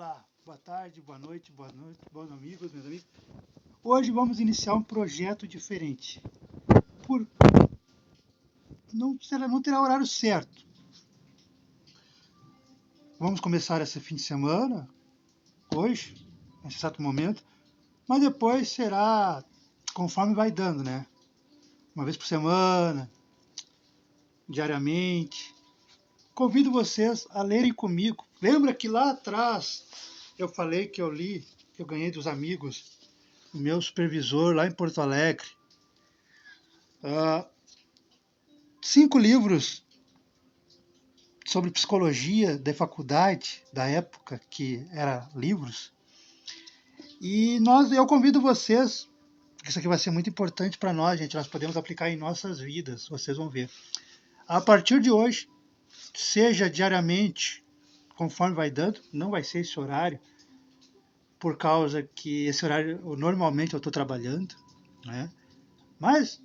Olá, boa tarde, boa noite, bons amigos, meus amigos. Hoje vamos iniciar um projeto diferente. Não terá horário certo. Vamos começar esse fim de semana, hoje, nesse exato momento, mas depois será conforme vai dando, né? Uma vez por semana, diariamente. Convido vocês a lerem comigo. Lembra que lá atrás eu falei que eu li, que eu ganhei dos amigos, o meu supervisor lá em Porto Alegre. 5 livros sobre psicologia da faculdade, da época que era livros. E eu convido vocês, porque isso aqui vai ser muito importante para nós, gente, nós podemos aplicar em nossas vidas, vocês vão ver. A partir de hoje, seja diariamente, conforme vai dando, não vai ser esse horário, por causa que esse horário, normalmente eu estou trabalhando, né? Mas,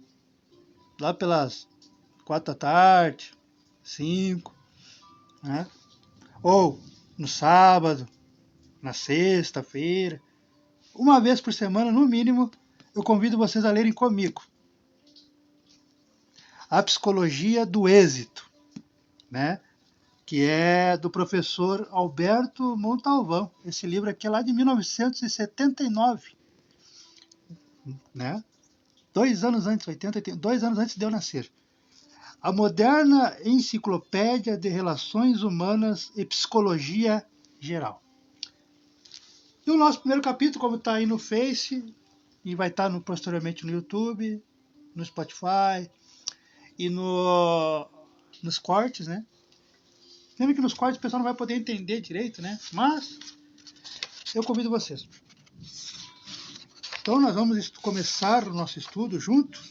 lá pelas 4 da tarde, 5, né? Ou no sábado, na sexta-feira, uma vez por semana, no mínimo, eu convido vocês a lerem comigo A Psicologia do Êxito, né? Que é do professor Alberto Montalvão. Esse livro aqui é lá de 1979, né? 2 anos antes, 2 anos antes de eu nascer. A moderna enciclopédia de relações humanas e psicologia geral. E o nosso primeiro capítulo, como está aí no Face, e vai estar posteriormente no YouTube, no Spotify e nos cortes, né? Lembra que nos cortes o pessoal não vai poder entender direito, né? Mas eu convido vocês. Então nós vamos começar o nosso estudo junto.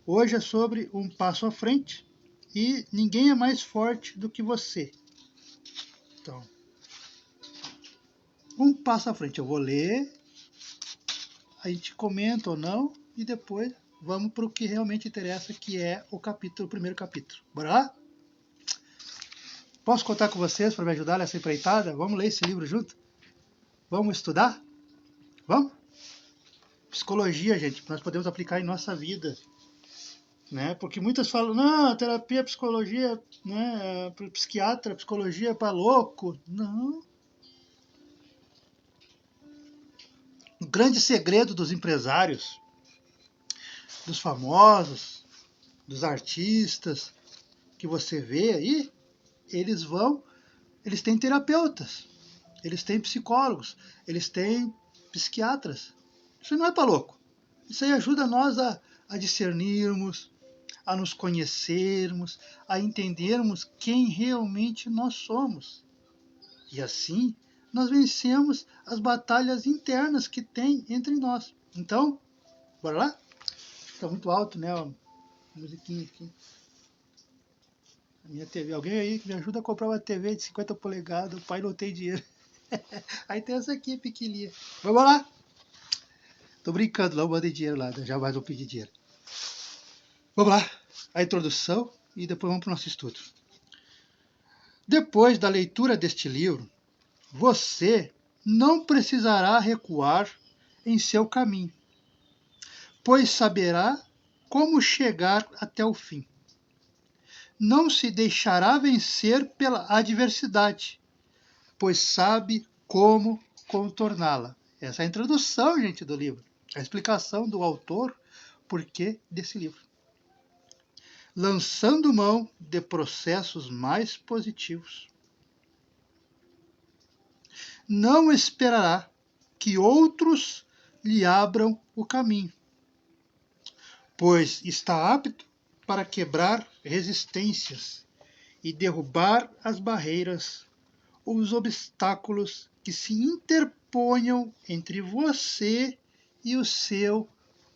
Hoje é sobre um passo à frente e ninguém é mais forte do que você. Então, um passo à frente. Eu vou ler, a gente comenta ou não e depois vamos para o que realmente interessa, que é o primeiro capítulo. Bora lá? Posso contar com vocês para me ajudar nessa empreitada? Vamos ler esse livro junto? Vamos estudar? Vamos? Psicologia, gente, nós podemos aplicar em nossa vida, né? Porque muitas falam, não, a terapia, a psicologia, né, psiquiatra, psicologia é para louco. Não. O grande segredo dos empresários, dos famosos, dos artistas que você vê aí, eles têm terapeutas, eles têm psicólogos, eles têm psiquiatras. Isso não é para louco. Isso aí ajuda nós a discernirmos, a nos conhecermos, a entendermos quem realmente nós somos. E assim, nós vencemos as batalhas internas que tem entre nós. Então, bora lá? Está muito alto, né? A musiquinha aqui. A minha TV. Alguém aí que me ajuda a comprar uma TV de 50 polegadas. O pai não tem dinheiro. Aí tem essa aqui, pequenininha. Vamos lá? Tô brincando, não mandei dinheiro lá. Jamais vou pedir dinheiro. Vamos lá. A introdução e depois vamos para o nosso estudo. Depois da leitura deste livro, você não precisará recuar em seu caminho, pois saberá como chegar até o fim. Não se deixará vencer pela adversidade, pois sabe como contorná-la. Essa é a introdução, gente, do livro. A explicação do autor, porquê desse livro. Lançando mão de processos mais positivos. Não esperará que outros lhe abram o caminho, pois está apto para quebrar resistências e derrubar as barreiras ou os obstáculos que se interponham entre você e o seu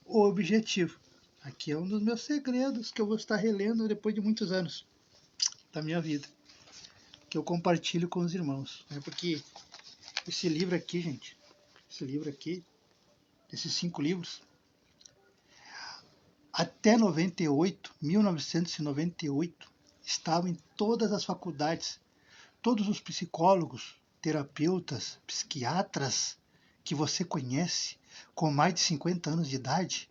objetivo. Aqui é um dos meus segredos que eu vou estar relendo depois de muitos anos da minha vida, que eu compartilho com os irmãos. Porque esse livro aqui, gente, esses 5 livros, até 1998, estavam em todas as faculdades. Todos os psicólogos terapeutas, psiquiatras que você conhece com mais de 50 anos de idade,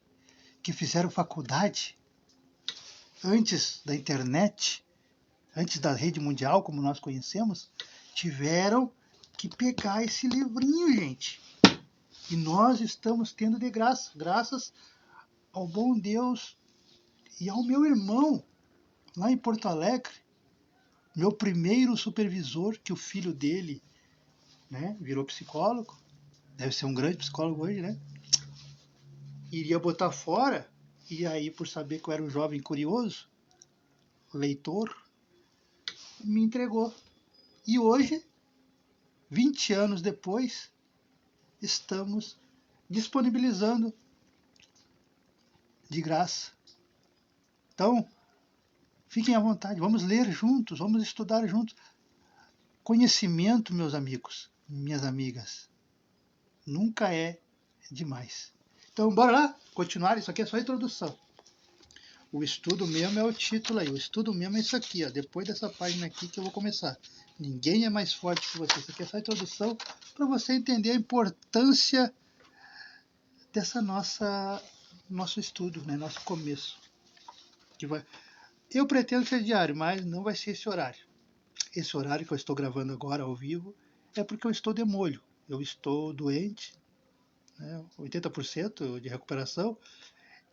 que fizeram faculdade antes da internet, antes da rede mundial como nós conhecemos, tiveram que pegar esse livrinho, gente. E nós estamos tendo de graça, graças ao bom Deus e ao meu irmão, lá em Porto Alegre, meu primeiro supervisor, que o filho dele, né, virou psicólogo, deve ser um grande psicólogo hoje, né? Iria botar fora, e aí, por saber que eu era um jovem curioso, leitor, me entregou. E hoje, 20 anos depois, estamos disponibilizando de graça. Então, fiquem à vontade, vamos ler juntos, vamos estudar juntos. Conhecimento, meus amigos, minhas amigas, nunca é demais. Então, bora lá continuar, isso aqui é só a introdução. O estudo mesmo é o título aí, o estudo mesmo é isso aqui, ó, depois dessa página aqui que eu vou começar. Ninguém é mais forte que você, isso aqui é só a introdução para você entender a importância dessa nosso estudo, né, nosso começo. Eu pretendo ser diário, mas não vai ser esse horário. Esse horário que eu estou gravando agora ao vivo é porque eu estou de molho. Eu estou doente, né, 80% de recuperação,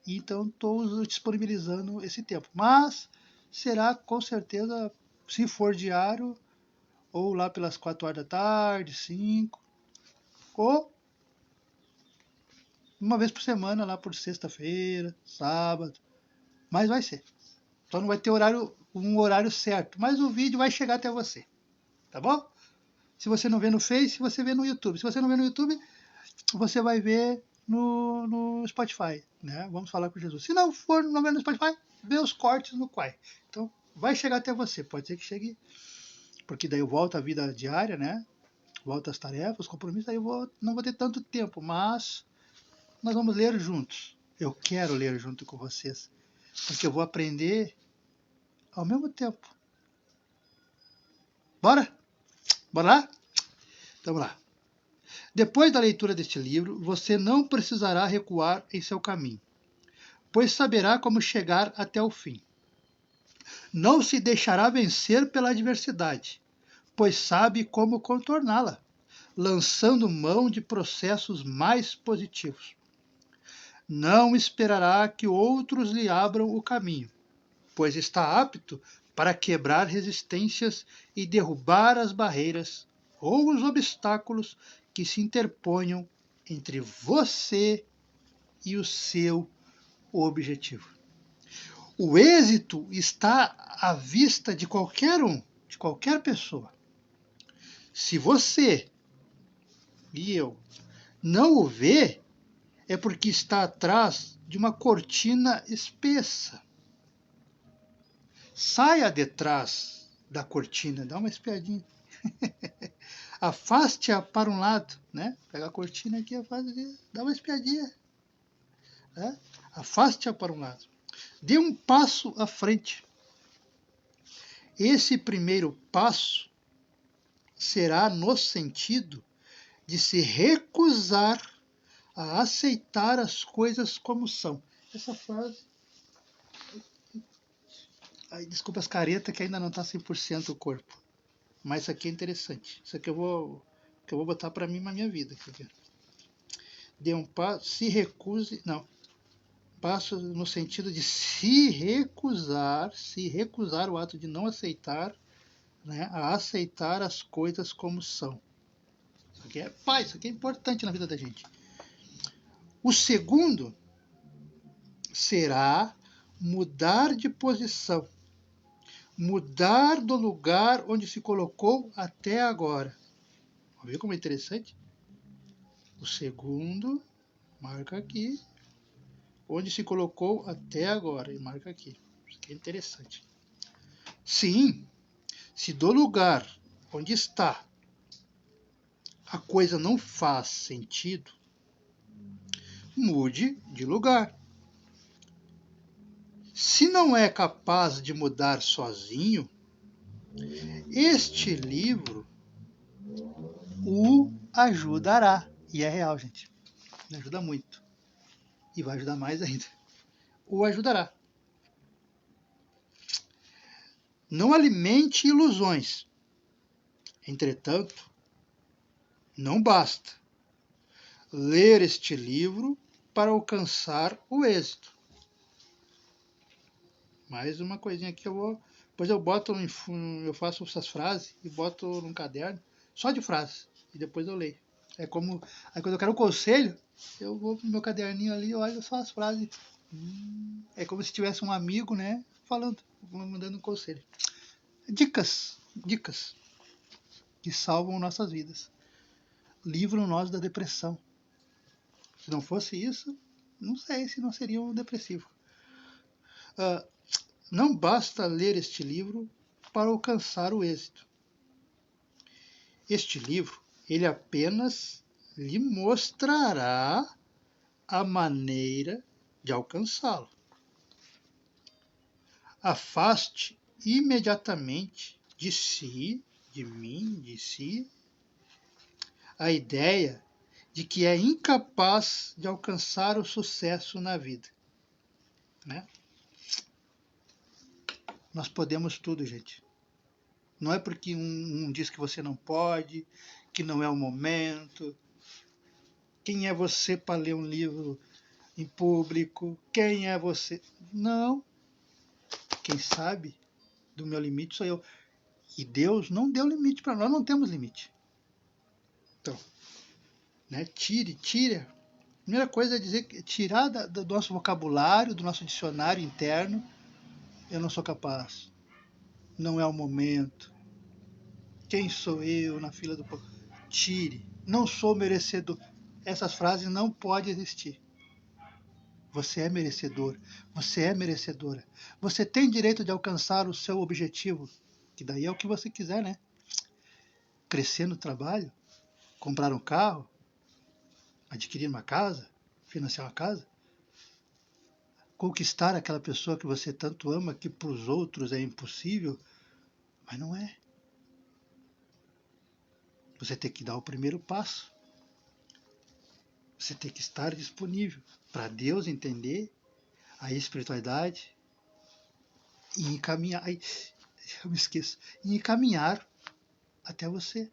então estou disponibilizando esse tempo. Mas será com certeza, se for diário, ou lá pelas 4 horas da tarde, 5, ou uma vez por semana, lá por sexta-feira, sábado. Mas vai ser. Só não vai ter um horário certo, mas o vídeo vai chegar até você. Tá bom? Se você não vê no Face, você vê no YouTube. Se você não vê no YouTube, você vai ver no Spotify, né? Vamos falar com Jesus. Se não for não ver no Spotify, vê os cortes no Quai. Então, vai chegar até você. Pode ser que chegue, porque daí eu volto à vida diária, né? Volto às tarefas, os compromissos, aí não vou ter tanto tempo, mas nós vamos ler juntos. Eu quero ler junto com vocês, porque eu vou aprender ao mesmo tempo. Bora? Bora lá? Então vamos lá. Depois da leitura deste livro, você não precisará recuar em seu caminho, pois saberá como chegar até o fim. Não se deixará vencer pela adversidade, pois sabe como contorná-la, lançando mão de processos mais positivos. Não esperará que outros lhe abram o caminho, pois está apto para quebrar resistências e derrubar as barreiras ou os obstáculos que se interponham entre você e o seu objetivo. O êxito está à vista de qualquer um, de qualquer pessoa. Se você e eu não o vê, é porque está atrás de uma cortina espessa. Saia de trás da cortina, dá uma espiadinha. Afaste-a para um lado, né? Pega a cortina aqui, dá uma espiadinha. Né? Afaste-a para um lado. Dê um passo à frente. Esse primeiro passo será no sentido de se recusar a aceitar as coisas como são. Essa frase... Ai, desculpa as caretas que ainda não está 100% o corpo. Mas isso aqui é interessante. Isso aqui eu vou botar para mim na minha vida. Dê um passo, se recuse... Não. Passo no sentido de se recusar o ato de não aceitar, né, a aceitar as coisas como são. Isso aqui é importante na vida da gente. O segundo será mudar de posição, mudar do lugar onde se colocou até agora. Vamos ver como é interessante? O segundo, marca aqui, onde se colocou até agora, e marca aqui. Isso aqui é interessante. Sim, se do lugar onde está a coisa não faz sentido, mude de lugar. Se não é capaz de mudar sozinho, este livro o ajudará. E é real, gente. Me ajuda muito. E vai ajudar mais ainda. O ajudará. Não alimente ilusões. Entretanto, não basta ler este livro para alcançar o êxito. Mais uma coisinha que eu vou... Depois eu boto, eu faço essas frases e boto num caderno, só de frases, e depois eu leio. É como, aí quando eu quero um conselho, eu vou pro meu caderninho ali e olho só as frases. É como se tivesse um amigo, né, falando, mandando um conselho. Dicas que salvam nossas vidas. Livram nós da depressão. Se não fosse isso, não sei se não seria um depressivo. Não basta ler este livro para alcançar o êxito. Este livro, ele apenas lhe mostrará a maneira de alcançá-lo. Afaste imediatamente de si, de mim, de si, a ideia de que é incapaz de alcançar o sucesso na vida. Né? Nós podemos tudo, gente. Não é porque um diz que você não pode, que não é o momento. Quem é você para ler um livro em público? Quem é você? Não. Quem sabe do meu limite sou eu. E Deus não deu limite para nós, não temos limite. Então, né, tire. A primeira coisa é dizer que tirar do nosso vocabulário, do nosso dicionário interno, eu não sou capaz. Não é o momento. Quem sou eu na fila do pão? Tire. Não sou merecedor. Essas frases não podem existir. Você é merecedor. Você é merecedora. Você tem direito de alcançar o seu objetivo. Que daí é o que você quiser, né? Crescer no trabalho, comprar um carro, adquirir uma casa, financiar uma casa, conquistar aquela pessoa que você tanto ama, que para os outros é impossível, mas não é. Você tem que dar o primeiro passo. Você tem que estar disponível para Deus entender a espiritualidade e encaminhar. Ai, eu me esqueço. E encaminhar até você.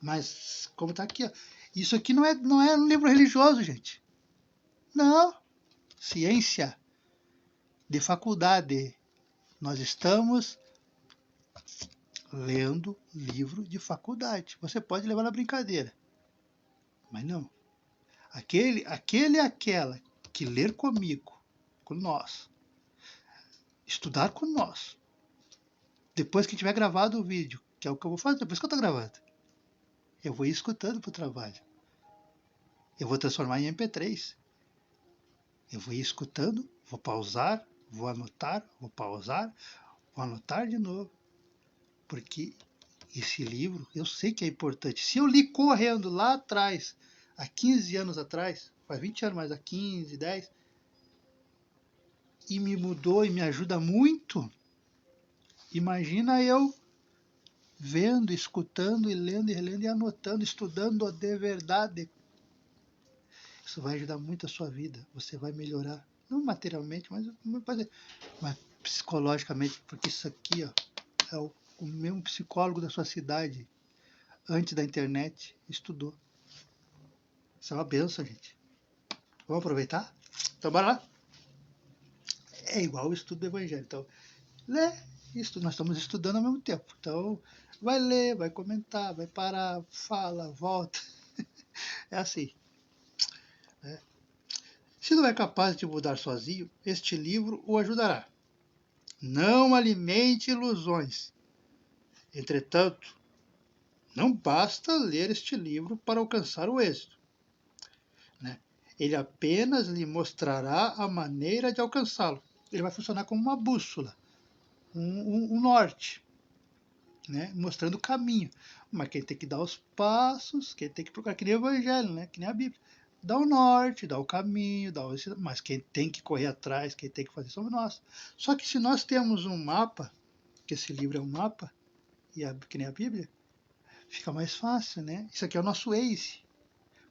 Mas, como está aqui, ó, isso aqui não é um livro religioso, gente. Não. Ciência de faculdade. Nós estamos lendo livro de faculdade. Você pode levar na brincadeira. Mas não. Aquele e aquela que ler comigo, com nós, estudar com nós, depois que tiver gravado o vídeo, que é o que eu vou fazer, depois que eu estou gravando, eu vou ir escutando para o trabalho. Eu vou transformar em MP3. Eu vou ir escutando, vou pausar, vou anotar, vou pausar, vou anotar de novo. Porque esse livro, eu sei que é importante. Se eu li correndo lá atrás, há 15 anos atrás, faz 20 anos, mas há 15, 10, e me mudou e me ajuda muito, imagina eu vendo, escutando e lendo e relendo e anotando, estudando de verdade. Isso vai ajudar muito a sua vida. Você vai melhorar, não materialmente, mas psicologicamente, porque isso aqui, ó, é o mesmo psicólogo da sua cidade, antes da internet, estudou. Isso é uma benção, gente. Vamos aproveitar? Então, bora lá? É igual o estudo do Evangelho. Então, lê, nós estamos estudando ao mesmo tempo. Então, vai ler, vai comentar, vai parar, fala, volta. É assim. Né? Se não é capaz de mudar sozinho, este livro o ajudará. Não alimente ilusões. Entretanto, não basta ler este livro para alcançar o êxito. Né? Ele apenas lhe mostrará a maneira de alcançá-lo. Ele vai funcionar como uma bússola, um norte, né? Mostrando o caminho. Mas quem tem que dar os passos, quem tem que procurar, que nem o Evangelho, né? Que nem a Bíblia. Dá o norte, dá o caminho, mas quem tem que correr atrás, quem tem que fazer somos nós. Só que se nós temos um mapa, que esse livro é um mapa, que nem a Bíblia, Fica mais fácil, né? Isso aqui é o nosso Waze,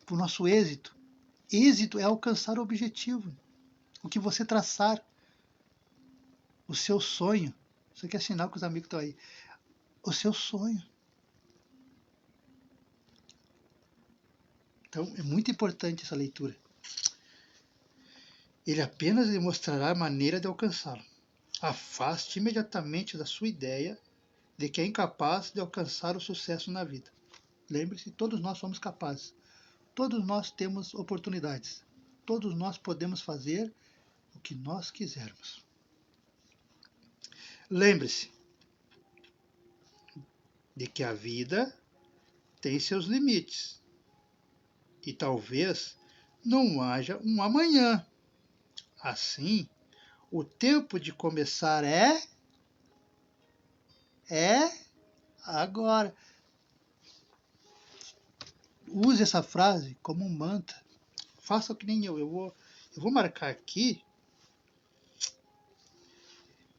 para o nosso êxito. Êxito é alcançar o objetivo, o que você traçar, o seu sonho. Isso aqui é sinal que os amigos estão aí. O seu sonho. Então, é muito importante essa leitura. Ele apenas lhe mostrará a maneira de alcançá-lo. Afaste imediatamente da sua ideia de que é incapaz de alcançar o sucesso na vida. Lembre-se, todos nós somos capazes. Todos nós temos oportunidades. Todos nós podemos fazer o que nós quisermos. Lembre-se de que a vida tem seus limites e talvez não haja um amanhã. Assim, o tempo de começar é agora. Use essa frase como um mantra. Faça que nem eu. Eu vou marcar aqui,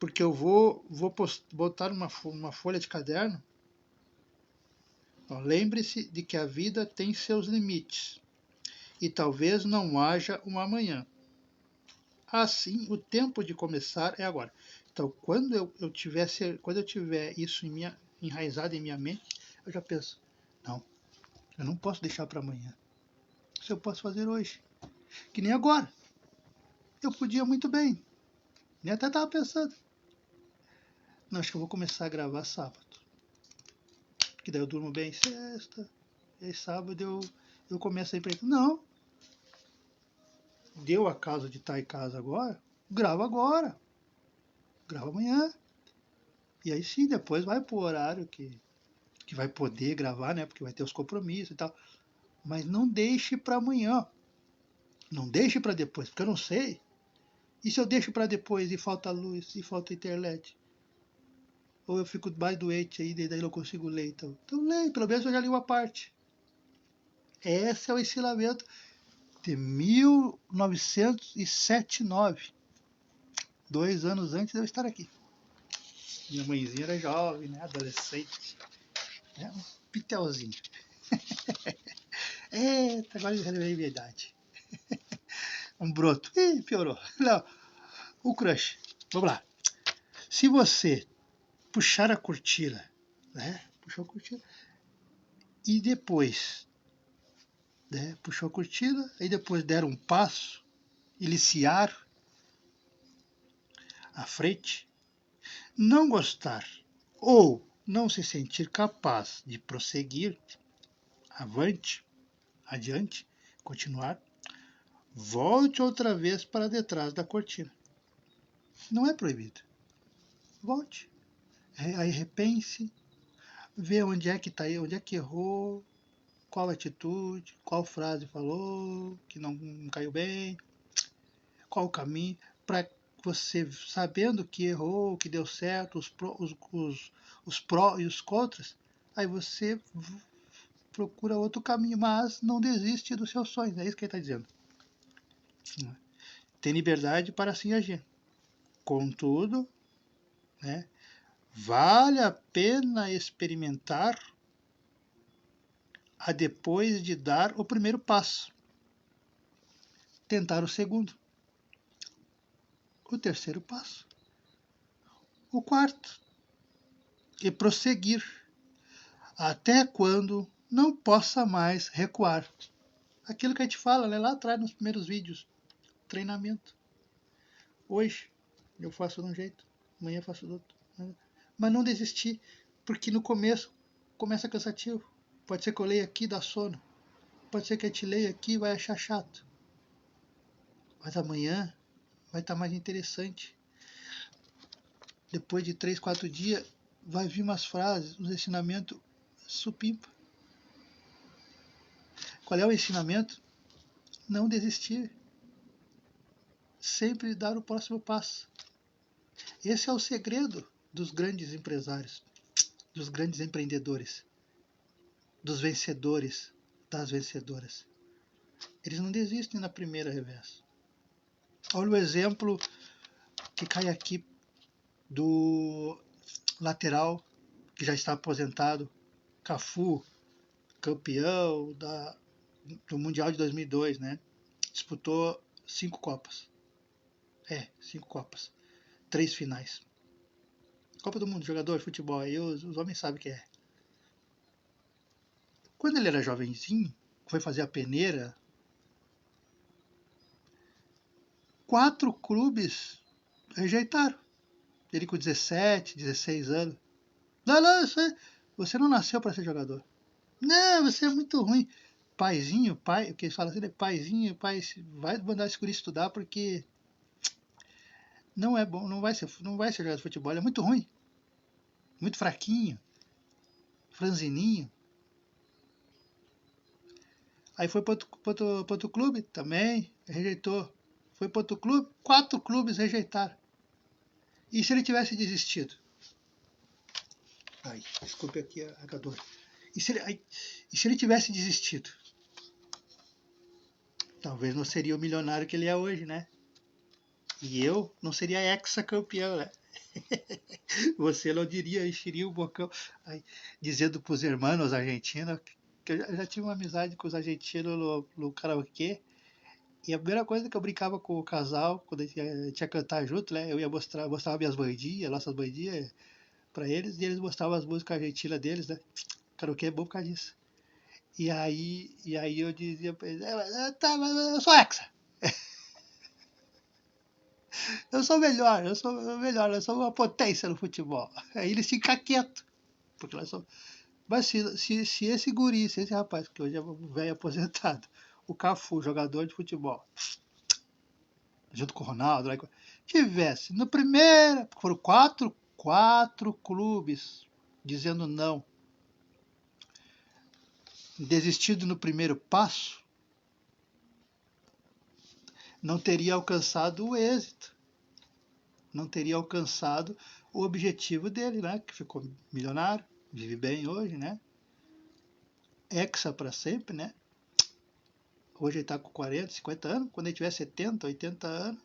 porque eu vou botar uma folha de caderno. Lembre-se de que a vida tem seus limites e talvez não haja um amanhã. Assim, o tempo de começar é agora. Então, quando eu tiver isso enraizado em minha mente, eu já penso, não, eu não posso deixar para amanhã. Isso eu posso fazer hoje. Que nem agora. Eu podia muito bem. Nem até estava pensando. Não, acho que eu vou começar a gravar sábado. Que daí eu durmo bem sexta. E aí sábado eu começo a empreender. Não. Deu a casa de estar em casa agora. Grava agora. Grava amanhã. E aí sim, depois vai pro horário que vai poder gravar, né? Porque vai ter os compromissos e tal. Mas não deixe para amanhã. Não deixe para depois, porque eu não sei. E se eu deixo para depois e falta luz, e falta internet? Ou eu fico mais doente aí, daí não consigo ler. Então leio, pelo menos eu já li uma parte. Esse é o ensinamento de 1979. 2 anos antes de eu estar aqui. Minha mãezinha era jovem, né? Adolescente. Né? Um pitelzinho. Eita, agora eu revelei minha idade. Um broto. Ih, piorou. Não. O crush. Vamos lá. Se você puxar a cortina, né? Puxou a cortina. E depois, né? Puxou a cortina. Aí depois der um passo. Iniciar à frente. Não gostar ou não se sentir capaz de prosseguir adiante, continuar, volte outra vez para detrás da cortina. Não é proibido. Volte. Aí repense, vê onde é que está aí, onde é que errou, qual atitude, qual frase falou, que não caiu bem, qual o caminho, para você, sabendo que errou, que deu certo, os pró e os contras, aí você procura outro caminho, mas não desiste dos seus sonhos, é isso que ele está dizendo. Tem liberdade para assim agir. Contudo, né, vale a pena experimentar a depois de dar o primeiro passo. Tentar o segundo. O terceiro passo. O quarto. E prosseguir. Até quando não possa mais recuar. Aquilo que a gente fala, né, lá atrás nos primeiros vídeos. Treinamento. Hoje eu faço de um jeito, amanhã eu faço do outro. Mas não desistir, porque no começo começa cansativo. Pode ser que eu leia aqui e dá sono. Pode ser que a gente leia aqui e vai achar chato. Mas amanhã vai estar mais interessante. Depois de 3, 4 dias, vai vir umas frases, uns ensinamentos supimpa. Qual é o ensinamento? Não desistir. Sempre dar o próximo passo. Esse é o segredo dos grandes empresários, dos grandes empreendedores, dos vencedores, das vencedoras. Eles não desistem na primeira revés. Olha o exemplo que cai aqui do lateral, que já está aposentado, Cafu, campeão do Mundial de 2002, né? Disputou 5 Copas. 5 Copas. 3 finais. Copa do Mundo, jogador de futebol, aí os homens sabem o que é. Quando ele era jovenzinho, foi fazer a peneira, 4 clubes rejeitaram. Ele com 17, 16 anos. Não, você não nasceu para ser jogador. Não, você é muito ruim. Paizinho, pai, o que eles falam assim, paizinho, pai, vai mandar esse guri estudar porque não é bom, não vai ser jogador de futebol, ele é muito ruim. Muito fraquinho, franzininho. Aí foi para outro clube, também rejeitou. Foi para outro clube, 4 clubes rejeitaram. E se ele tivesse desistido? Ai, desculpe aqui a dor. E se ele tivesse desistido? Talvez não seria o milionário que ele é hoje, né? E eu não seria ex-campeão, né? Você não diria, encheria o bocão. Aí, dizendo para os irmãos argentinos, que eu já tive uma amizade com os argentinos no karaokê. E a primeira coisa que eu brincava com o casal, quando a gente ia cantar junto, né? Eu ia mostrava minhas bandinhas, nossas bandinhas, para eles, e eles mostravam as músicas argentinas deles, né? Karaokê é bom por causa disso. E aí eu dizia pra eles, eu sou hexa. Eu sou melhor, eu sou uma potência no futebol. Aí eles ficam quietos. Porque nós somos... Mas se esse guri, se esse rapaz, que hoje é um velho aposentado, o Cafu, jogador de futebol, junto com o Ronaldo, tivesse no primeiro, foram quatro clubes dizendo não, desistido no primeiro passo, não teria alcançado o êxito, não teria alcançado o objetivo dele, né? Que ficou milionário, vive bem hoje, né? Hexa para sempre, né? Hoje ele está com 40, 50 anos, quando ele tiver 70, 80 anos,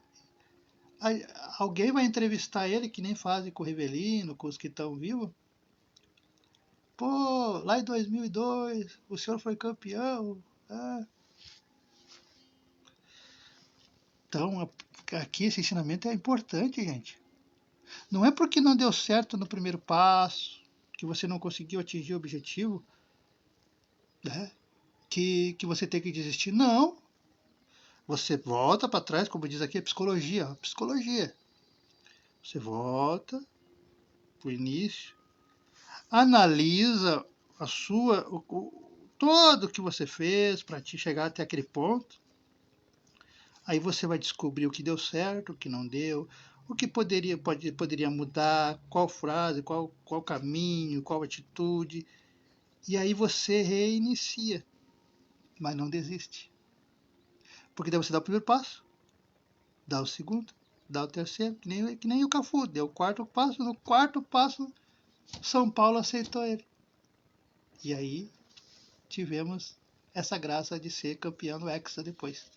alguém vai entrevistar ele, que nem fazem com o Rivelino, com os que estão vivos. Pô, lá em 2002, o senhor foi campeão. Ah. Então, aqui esse ensinamento é importante, gente. Não é porque não deu certo no primeiro passo, que você não conseguiu atingir o objetivo, né, que você tem que desistir. Não. Você volta para trás, como diz aqui, a psicologia. Psicologia. Você volta para o início, analisa todo o que você fez para te chegar até aquele ponto. Aí você vai descobrir o que deu certo, o que não deu, o que poderia mudar, qual frase, qual caminho, qual atitude. E aí você reinicia, mas não desiste. Porque daí você dá o primeiro passo, dá o segundo, dá o terceiro, que nem o Cafu, deu o quarto passo. No quarto passo, São Paulo aceitou ele. E aí tivemos essa graça de ser campeão do Hexa depois.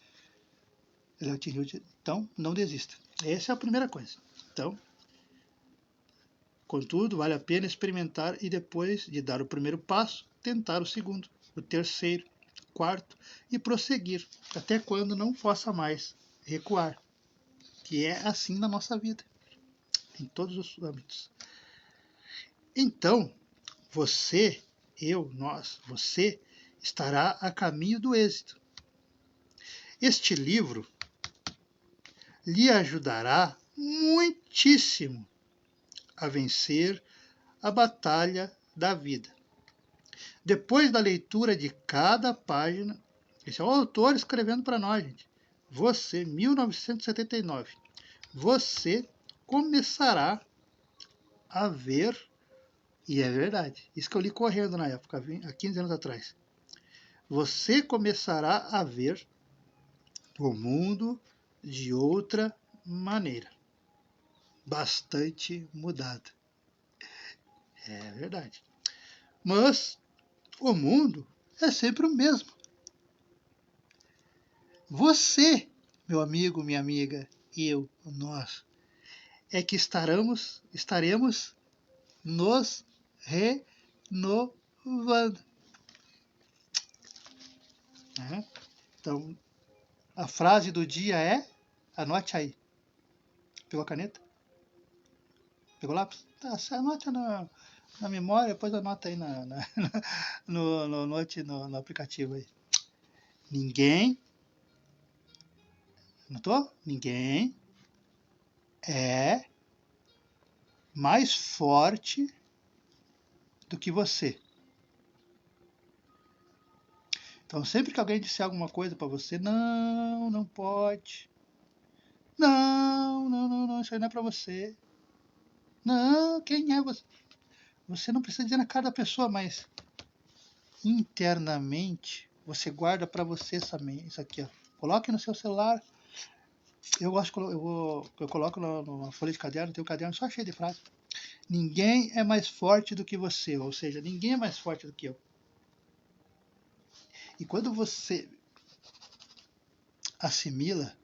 Então, não desista. Essa é a primeira coisa. Então, contudo, vale a pena experimentar e depois de dar o primeiro passo, tentar o segundo, o terceiro, quarto e prosseguir, até quando não possa mais recuar. Que é assim na nossa vida, em todos os âmbitos. Então, você estará a caminho do êxito. Este livro lhe ajudará muitíssimo a vencer a batalha da vida. Depois da leitura de cada página, esse é o autor escrevendo para nós, gente. Você, 1979, você começará a ver, e é verdade, isso que eu li correndo na época, há 15 anos atrás. Você começará a ver o mundo de outra maneira, bastante mudada. É verdade. Mas o mundo é sempre o mesmo. Você, meu amigo, minha amiga, eu, nós, é que estaremos nos renovando. Wanda. Então, a frase do dia é, anote aí. Pegou a caneta? Pegou o lápis? Tá, você anota na memória, depois anota aí no aplicativo aí. Ninguém, anotou? Ninguém é mais forte do que você. Então, sempre que alguém disser alguma coisa para você, não pode. Não, isso aí não é para você. Não, quem é você? Você não precisa dizer na cara da pessoa, mas internamente você guarda para você isso aqui, ó. Coloque no seu celular. Eu coloco numa folha de caderno, tem um caderno só cheio de frases. Ninguém é mais forte do que você, ou seja, ninguém é mais forte do que eu. E quando você assimila,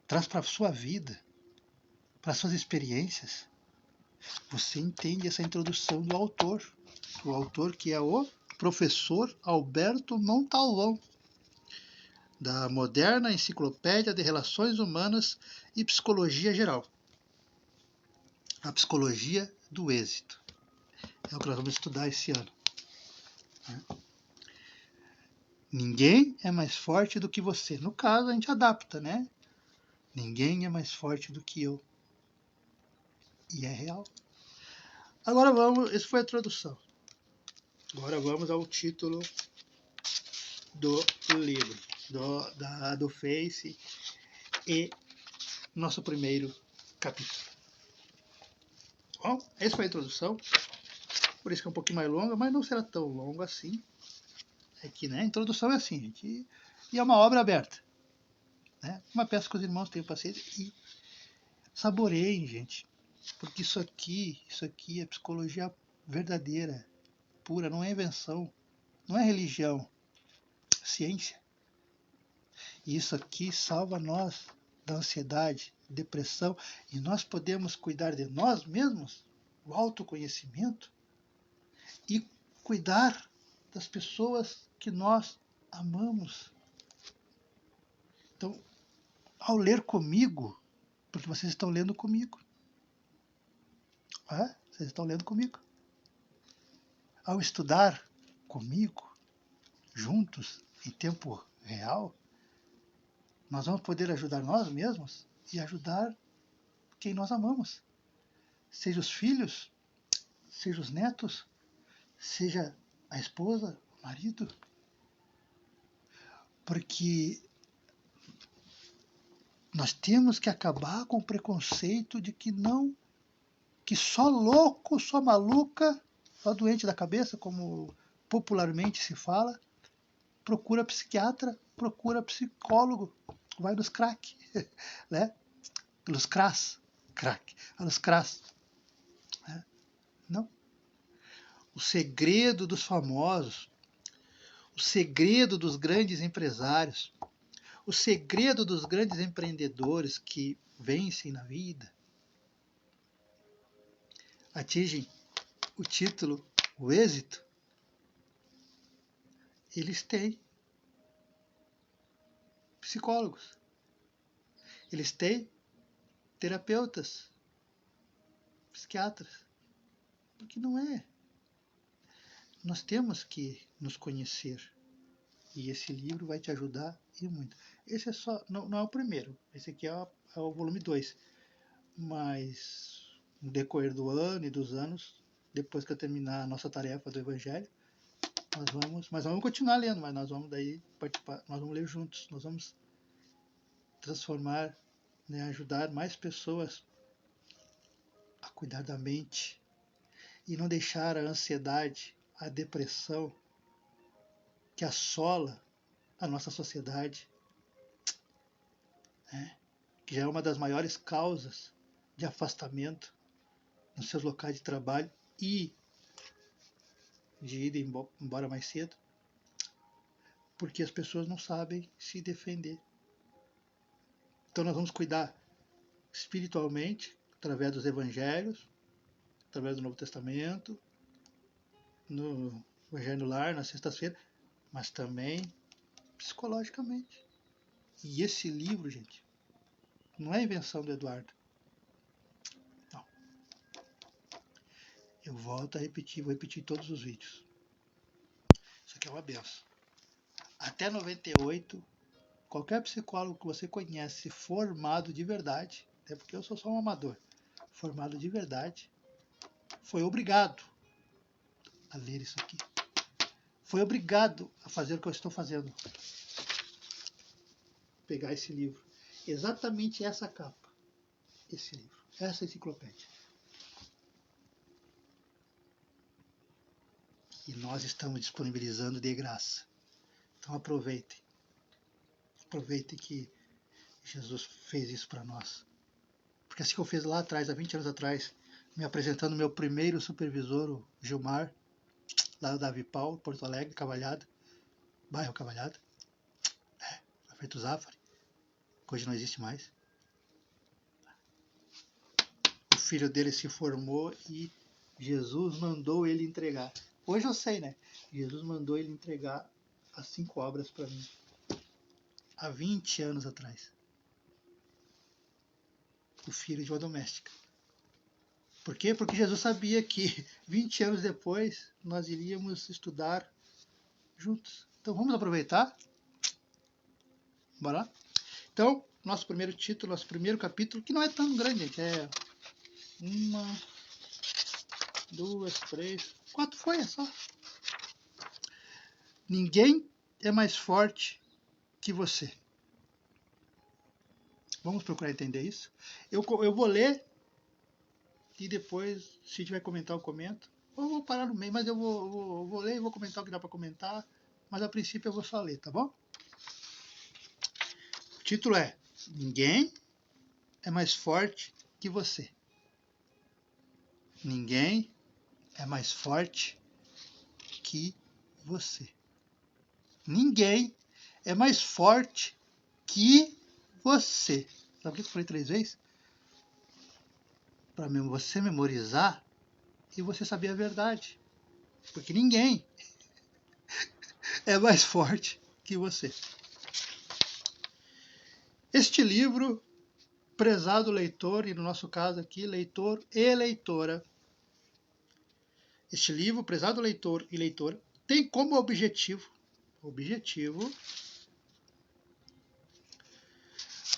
traz para a sua vida, para suas experiências, você entende essa introdução do autor. O autor que é o professor Alberto Montalvão, da Moderna Enciclopédia de Relações Humanas e Psicologia Geral. A psicologia do êxito. É o que nós vamos estudar esse ano. Ninguém é mais forte do que você. No caso, a gente adapta, né? Ninguém é mais forte do que eu. E é real. Agora vamos, essa foi a introdução. Agora vamos ao título do livro, do Face e nosso primeiro capítulo. Bom, essa foi a introdução. Por isso que é um pouquinho mais longa, mas não será tão longa assim. É que, né, a introdução é assim, gente. E é uma obra aberta. Né? Uma peça que os irmãos tenham paciência e saboreiem, gente. Porque isso aqui é psicologia verdadeira, pura, não é invenção, não é religião, é ciência. E isso aqui salva nós da ansiedade, depressão, e nós podemos cuidar de nós mesmos, o autoconhecimento, e cuidar das pessoas que nós amamos. Então, ao ler comigo, porque vocês estão lendo comigo, vocês estão lendo comigo. Ao estudar comigo, juntos, em tempo real, nós vamos poder ajudar nós mesmos e ajudar quem nós amamos. Seja os filhos, seja os netos, seja a esposa, o marido. Porque nós temos que acabar com o preconceito de que só louco, só maluca, só doente da cabeça, como popularmente se fala, procura psiquiatra, procura psicólogo, vai nos crack, né? Nos crass, crack, nos crass. Né? Não. O segredo dos famosos, o segredo dos grandes empresários, o segredo dos grandes empreendedores que vencem na vida, atingem o título, o êxito, eles têm psicólogos, eles têm terapeutas, psiquiatras, porque não é. Nós temos que nos conhecer e esse livro vai te ajudar e muito. Esse é só, não é o primeiro, esse aqui é o volume 2, mas no decorrer do ano e dos anos, depois que eu terminar a nossa tarefa do Evangelho, mas vamos continuar lendo, mas nós vamos daí participar, nós vamos ler juntos, nós vamos transformar, né, ajudar mais pessoas a cuidar da mente e não deixar a ansiedade, a depressão que assola a nossa sociedade, né, que já é uma das maiores causas de afastamento nos seus locais de trabalho e de ida embora mais cedo, porque as pessoas não sabem se defender. Então nós vamos cuidar espiritualmente, através dos evangelhos, através do Novo Testamento, Evangelho no Lar, na sexta-feira, mas também psicologicamente. E esse livro, gente, não é invenção do Eduardo. Não. Eu volto a repetir, vou repetir todos os vídeos. Isso aqui é uma benção. Até 98, qualquer psicólogo que você conhece formado de verdade, até porque eu sou só um amador, formado de verdade, foi obrigado a ler isso aqui. Foi obrigado a fazer o que eu estou fazendo. Pegar esse livro. Exatamente essa capa. Esse livro. Essa enciclopédia. E nós estamos disponibilizando de graça. Então aproveitem. Aproveitem que Jesus fez isso para nós. Porque assim que eu fiz lá atrás, há 20 anos atrás, me apresentando meu primeiro supervisor, o Gilmar, lá do Davi Paulo, Porto Alegre, Cavalhada, bairro Cavalhada. Foi feito o Zafari, que hoje não existe mais. O filho dele se formou e Jesus mandou ele entregar. Hoje eu sei, né? Jesus mandou ele entregar as 5 obras para mim. Há 20 anos atrás. O filho de uma doméstica. Por quê? Porque Jesus sabia que 20 anos depois nós iríamos estudar juntos. Então vamos aproveitar? Bora lá? Então, nosso primeiro título, nosso primeiro capítulo, que não é tão grande, gente. É 1, 2, 3, 4 folhas só. Ninguém é mais forte que você. Vamos procurar entender isso? Eu vou ler e depois, se tiver comentar, eu comento. Ou eu vou parar no meio, mas eu vou ler e vou comentar o que dá para comentar. Mas a princípio eu vou só ler, tá bom? O título é Ninguém é mais forte que você. Ninguém é mais forte que você. Ninguém é mais forte que você. Sabe por que eu falei 3 vezes? Para você memorizar e você saber a verdade. Porque ninguém é mais forte que você. Este livro, prezado leitor, e no nosso caso aqui, leitor e leitora, este livro, prezado leitor e leitora, tem como objetivo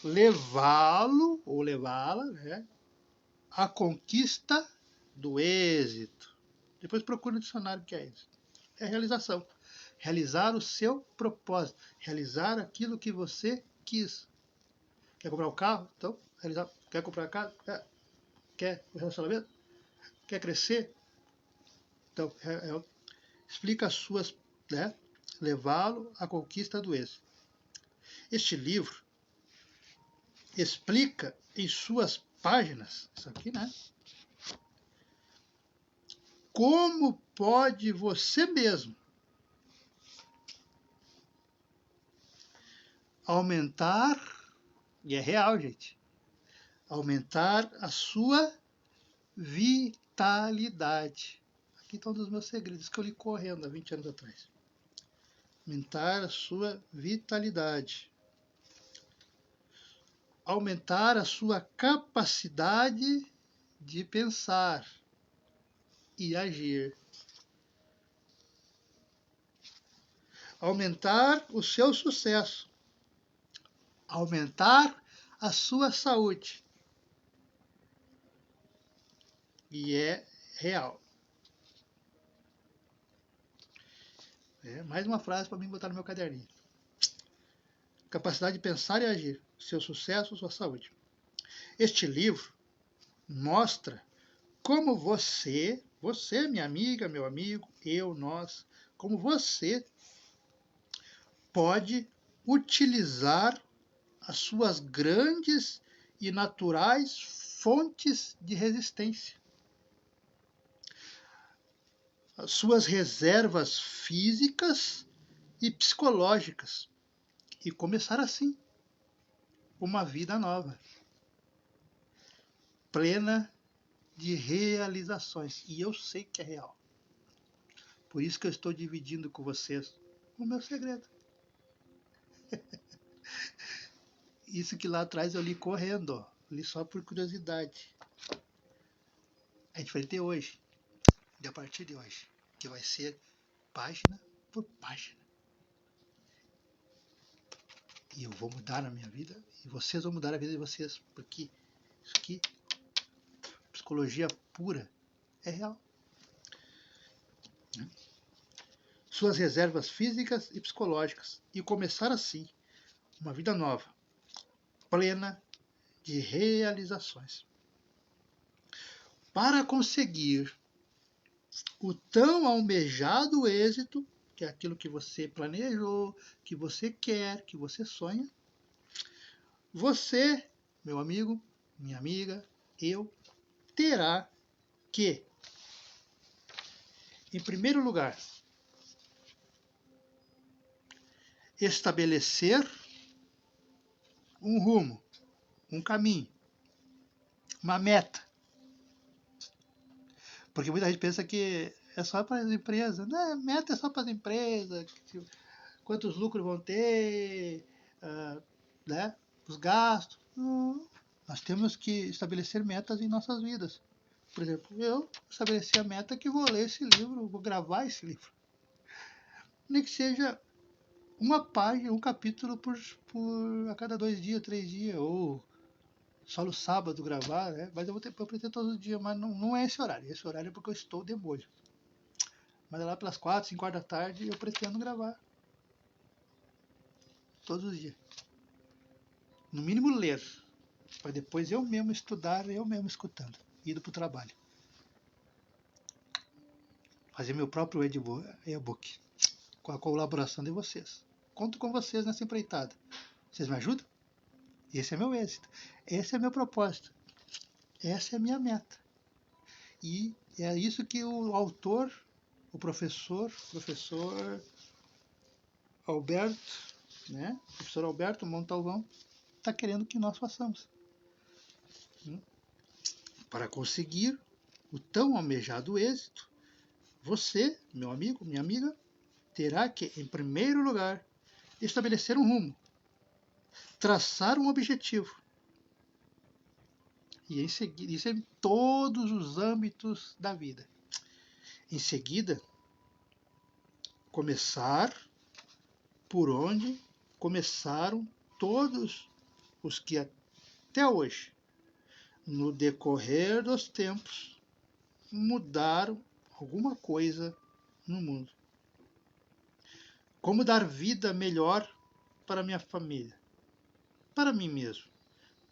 levá-lo ou levá-la, né, à conquista do êxito. Depois procura no dicionário o que é isso. É realização. Realizar o seu propósito. Realizar aquilo que você quis. Quer comprar um carro? Então, realizar. Quer comprar a casa? Quer o relacionamento? Quer crescer? Então, explica as suas, né? Levá-lo à conquista do êxito. Este livro explica em suas páginas, isso aqui, né? Como pode você mesmo aumentar, e é real, gente, aumentar a sua vitalidade. Aqui estão os meus segredos que eu li correndo há 20 anos atrás. Aumentar a sua vitalidade. Aumentar a sua capacidade de pensar e agir. Aumentar o seu sucesso. Aumentar a sua saúde. E é real. É mais uma frase para mim botar no meu caderninho. Capacidade de pensar e agir. Seu sucesso, sua saúde. Este livro mostra como você, minha amiga, meu amigo, eu, nós, como você pode utilizar as suas grandes e naturais fontes de resistência. As suas reservas físicas e psicológicas. E começar assim uma vida nova, plena de realizações. E eu sei que é real. Por isso que eu estou dividindo com vocês o meu segredo. Isso que lá atrás eu li correndo, ó. Li só por curiosidade. A gente vai ter hoje, e a partir de hoje, que vai ser página por página. E eu vou mudar a minha vida, e vocês vão mudar a vida de vocês, porque isso aqui, psicologia pura, é real. Suas reservas físicas e psicológicas, e começar assim uma vida nova, plena de realizações. Para conseguir o tão almejado êxito, que é aquilo que você planejou, que você quer, que você sonha, você, meu amigo, minha amiga, eu, terá que, em primeiro lugar, estabelecer um rumo, um caminho, uma meta. Porque muita gente pensa que é só para as empresas. Não, meta é só para as empresas. Quantos lucros vão ter, né? Os gastos. Não. Nós temos que estabelecer metas em nossas vidas. Por exemplo, eu estabeleci a meta que vou ler esse livro, vou gravar esse livro. Nem que seja uma página, um capítulo a cada 2 dias, 3 dias, ou só no sábado gravar, né? Mas eu pretendo todos os dias, mas não é esse horário. Esse horário é porque eu estou de molho. Mas lá pelas 4, 5 horas da tarde eu pretendo gravar. Todos os dias. No mínimo ler. Para depois eu mesmo estudar, eu mesmo escutando. Indo para o trabalho. Fazer meu próprio e-book. Com a colaboração de vocês. Conto com vocês nessa empreitada. Vocês me ajudam? Esse é meu êxito. Esse é meu propósito. Essa é a minha meta. E é isso que o autor, o professor Alberto, né? O professor Alberto Montalvão, está querendo que nós façamos. Para conseguir o tão almejado êxito, você, meu amigo, minha amiga, terá que, em primeiro lugar, estabelecer um rumo, traçar um objetivo. E em seguida, isso é em todos os âmbitos da vida. Em seguida, começar por onde começaram todos os que até hoje, no decorrer dos tempos, mudaram alguma coisa no mundo. Como dar vida melhor para minha família, para mim mesmo,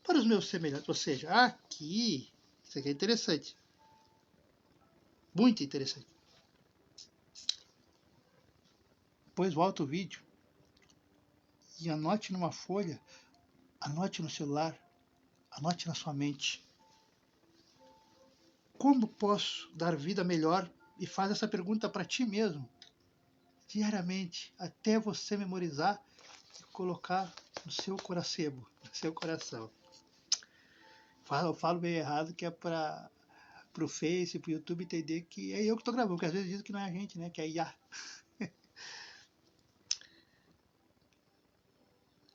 para os meus semelhantes. Ou seja, aqui, isso aqui é interessante, muito interessante. Depois volta o vídeo e anote numa folha, anote no celular, anote na sua mente. Como posso dar vida melhor? E faz essa pergunta para ti mesmo, diariamente, até você memorizar e colocar no seu coração, no seu coração. Eu falo meio errado que é para o Face, para o YouTube entender que é eu que estou gravando, porque às vezes dizem que não é a gente, né? Que é IA.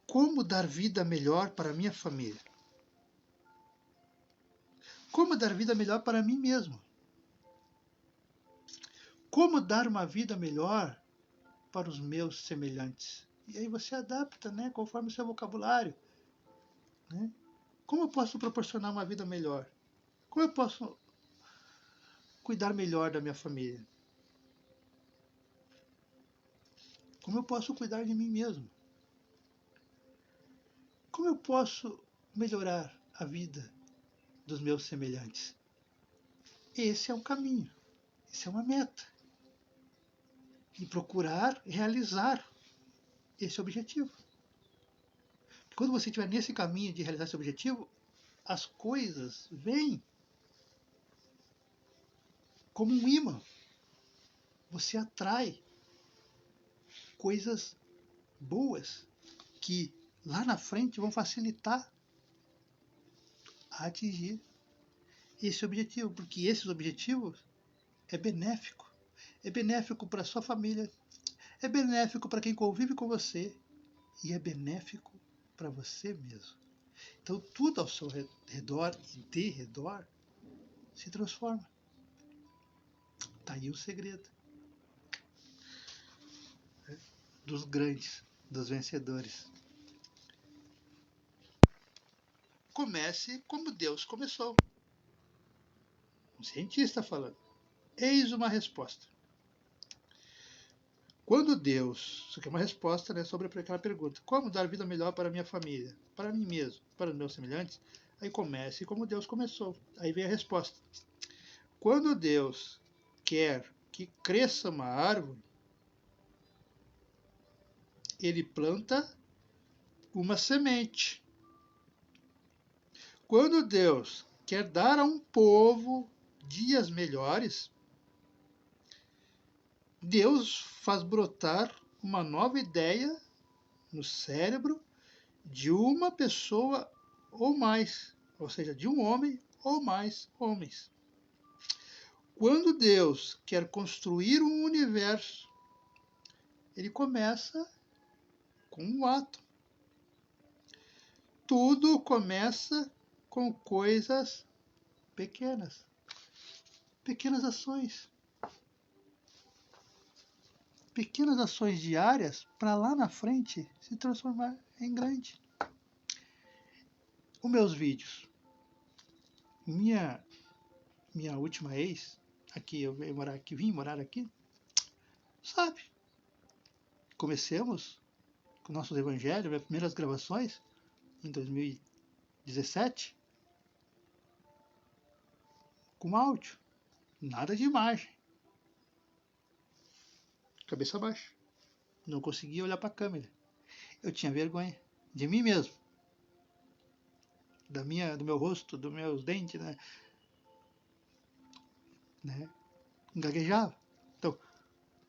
Como dar vida melhor para a minha família? Como dar vida melhor para mim mesmo? Como dar uma vida melhor para os meus semelhantes? E aí você adapta, né? Conforme o seu vocabulário. Né? Como eu posso proporcionar uma vida melhor? Como eu posso cuidar melhor da minha família? Como eu posso cuidar de mim mesmo? Como eu posso melhorar a vida dos meus semelhantes? Esse é um caminho, esse é uma meta. E procurar realizar esse objetivo. Quando você estiver nesse caminho de realizar esse objetivo, as coisas vêm como um imã. Você atrai coisas boas que lá na frente vão facilitar a atingir esse objetivo, porque esses objetivos é benéfico, é benéfico para sua família, é benéfico para quem convive com você e é benéfico para você mesmo. Então tudo ao seu redor e de redor se transforma. Está aí o segredo dos grandes, dos vencedores. Comece como Deus começou. Um cientista falando. Eis uma resposta. Quando Deus, isso aqui é uma resposta, né, sobre aquela pergunta, como dar vida melhor para a minha família, para mim mesmo, para os meus semelhantes? Aí comece como Deus começou. Aí vem a resposta. Quando Deus quer que cresça uma árvore, ele planta uma semente. Quando Deus quer dar a um povo dias melhores, Deus faz brotar uma nova ideia no cérebro de uma pessoa ou mais, ou seja, de um homem ou mais homens. Quando Deus quer construir um universo, ele começa com um átomo. Tudo começa com coisas pequenas, pequenas ações. Pequenas ações diárias para lá na frente se transformar em grande. Os meus vídeos. Minha última ex, aqui eu vim morar aqui, sabe? Comecemos com nossos evangelhos, minhas primeiras gravações em 2017, com áudio, nada de imagem. Cabeça baixa. Não conseguia olhar para a câmera. Eu tinha vergonha de mim mesmo. Do meu rosto, dos meus dentes, né? Gaguejava. Então,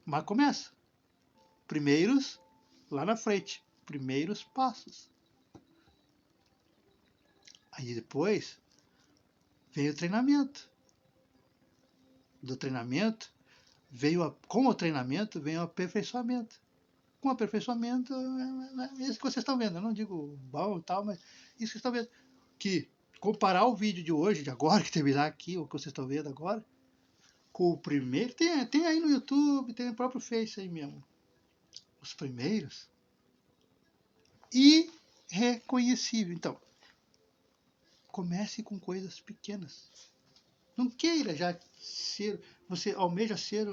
mas começa. Primeiros, lá na frente. Primeiros passos. Aí depois, vem o treinamento. Do treinamento, com o treinamento, vem o aperfeiçoamento. Com o aperfeiçoamento, é isso que vocês estão vendo. Eu não digo bom e tal, mas isso que vocês estão vendo. Que comparar o vídeo de hoje, de agora, que terminar aqui, o que vocês estão vendo agora, com o primeiro, tem aí no YouTube, tem no próprio Face aí mesmo. Os primeiros. Irreconhecível. Então, comece com coisas pequenas. Não queira já ser, você almeja ser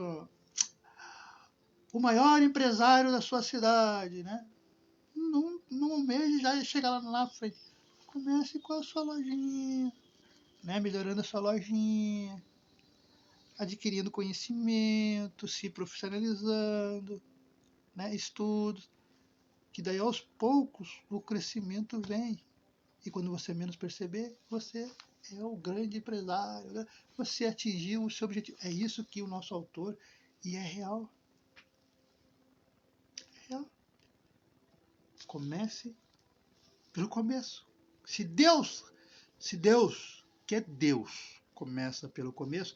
o maior empresário da sua cidade, né? Não almeja já chegar lá na frente. Comece com a sua lojinha, né? Melhorando a sua lojinha, adquirindo conhecimento, se profissionalizando, né? Estudos, que daí aos poucos o crescimento vem. E quando você menos perceber, você é o grande empresário, né? Você atingiu o seu objetivo. É isso que o nosso autor, e é real. É real. Comece pelo começo. Se Deus, que é Deus, começa pelo começo,